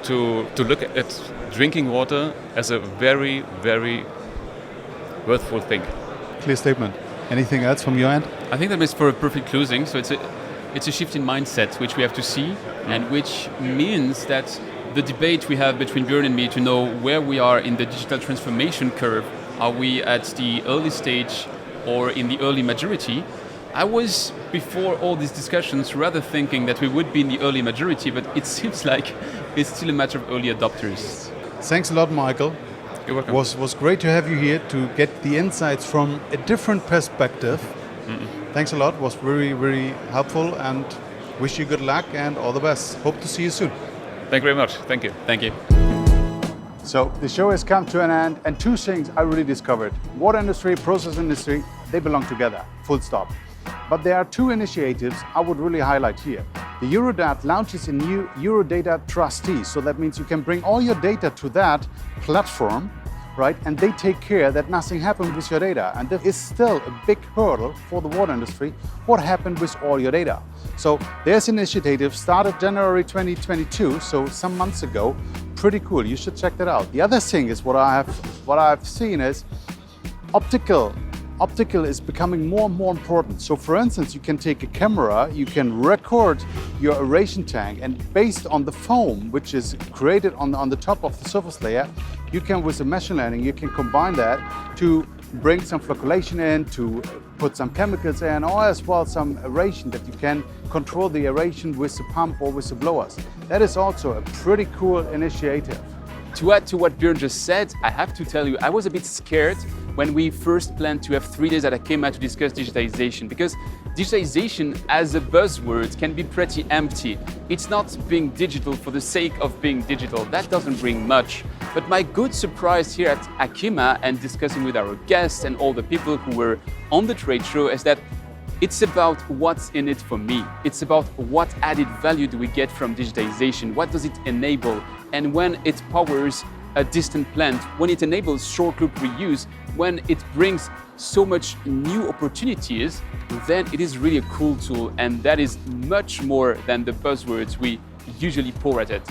G: look at drinking water as a very, very worthwhile thing.
A: Clear statement. Anything else from your end?
B: I think that makes for a perfect closing. So it's a shift in mindset which we have to see, and which means that the debate we have between Björn and me to know where we are in the digital transformation curve, are we at the early stage or in the early majority? I was, before all these discussions, rather thinking that we would be in the early majority, but it seems like it's still a matter of early adopters.
A: Thanks a lot, Michael.
G: You're welcome.
A: Was great to have you here to get the insights from a different perspective. Thanks a lot. Was very, very helpful, and wish you good luck and all the best. Hope to see you soon.
G: Thank you very much. Thank you.
B: Thank you.
A: So the show has come to an end, and two things I really discovered. Water industry, process industry, they belong together, full stop. But there are two initiatives I would really highlight here. The Eurodat launches a new Eurodata trustee, so that means you can bring all your data to that platform, right? And they take care that nothing happened with your data. And this is still a big hurdle for the water industry. What happened with all your data? So there's an initiative started January 2022, so some months ago. Pretty cool. You should check that out. The other thing is what I've seen is optical is becoming more and more important. So for instance, you can take a camera, you can record your aeration tank, and based on the foam, which is created on the top of the surface layer, you can, with the machine learning, you can combine that to bring some flocculation in, to put some chemicals in, or as well some aeration, that you can control the aeration with the pump or with the blowers. That is also a pretty cool initiative.
B: To add to what Björn just said, I have to tell you, I was a bit scared when we first planned to have 3 days at ACHEMA to discuss digitization, because digitization as a buzzword can be pretty empty. It's not being digital for the sake of being digital. That doesn't bring much. But my good surprise here at ACHEMA and discussing with our guests and all the people who were on the trade show is that it's about what's in it for me. It's about what added value do we get from digitization? What does it enable? And when it powers a distant plant, when it enables short loop reuse, when it brings so much new opportunities, then it is really a cool tool, and that is much more than the buzzwords we usually pour at it.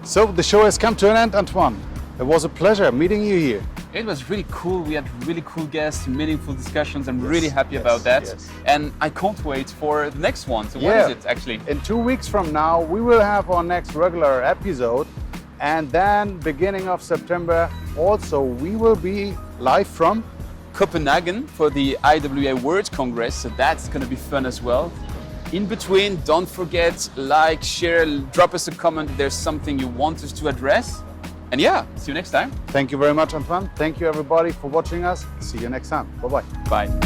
A: So the show has come to an end, Antoine. It was a pleasure meeting you here.
B: It was really cool. We had really cool guests, meaningful discussions. I'm really happy about that.
A: Yes.
B: And I can't wait for the next one. So what is it actually?
A: In 2 weeks from now, we will have our next regular episode. And then beginning of September, also, we will be live from
B: Copenhagen for the IWA World Congress. So that's going to be fun as well. In between, don't forget, like, share, drop us a comment if there's something you want us to address. And yeah, see you next time.
A: Thank you very much, Antoine. Thank you, everybody, for watching us. See you next time. Bye-bye.
B: Bye.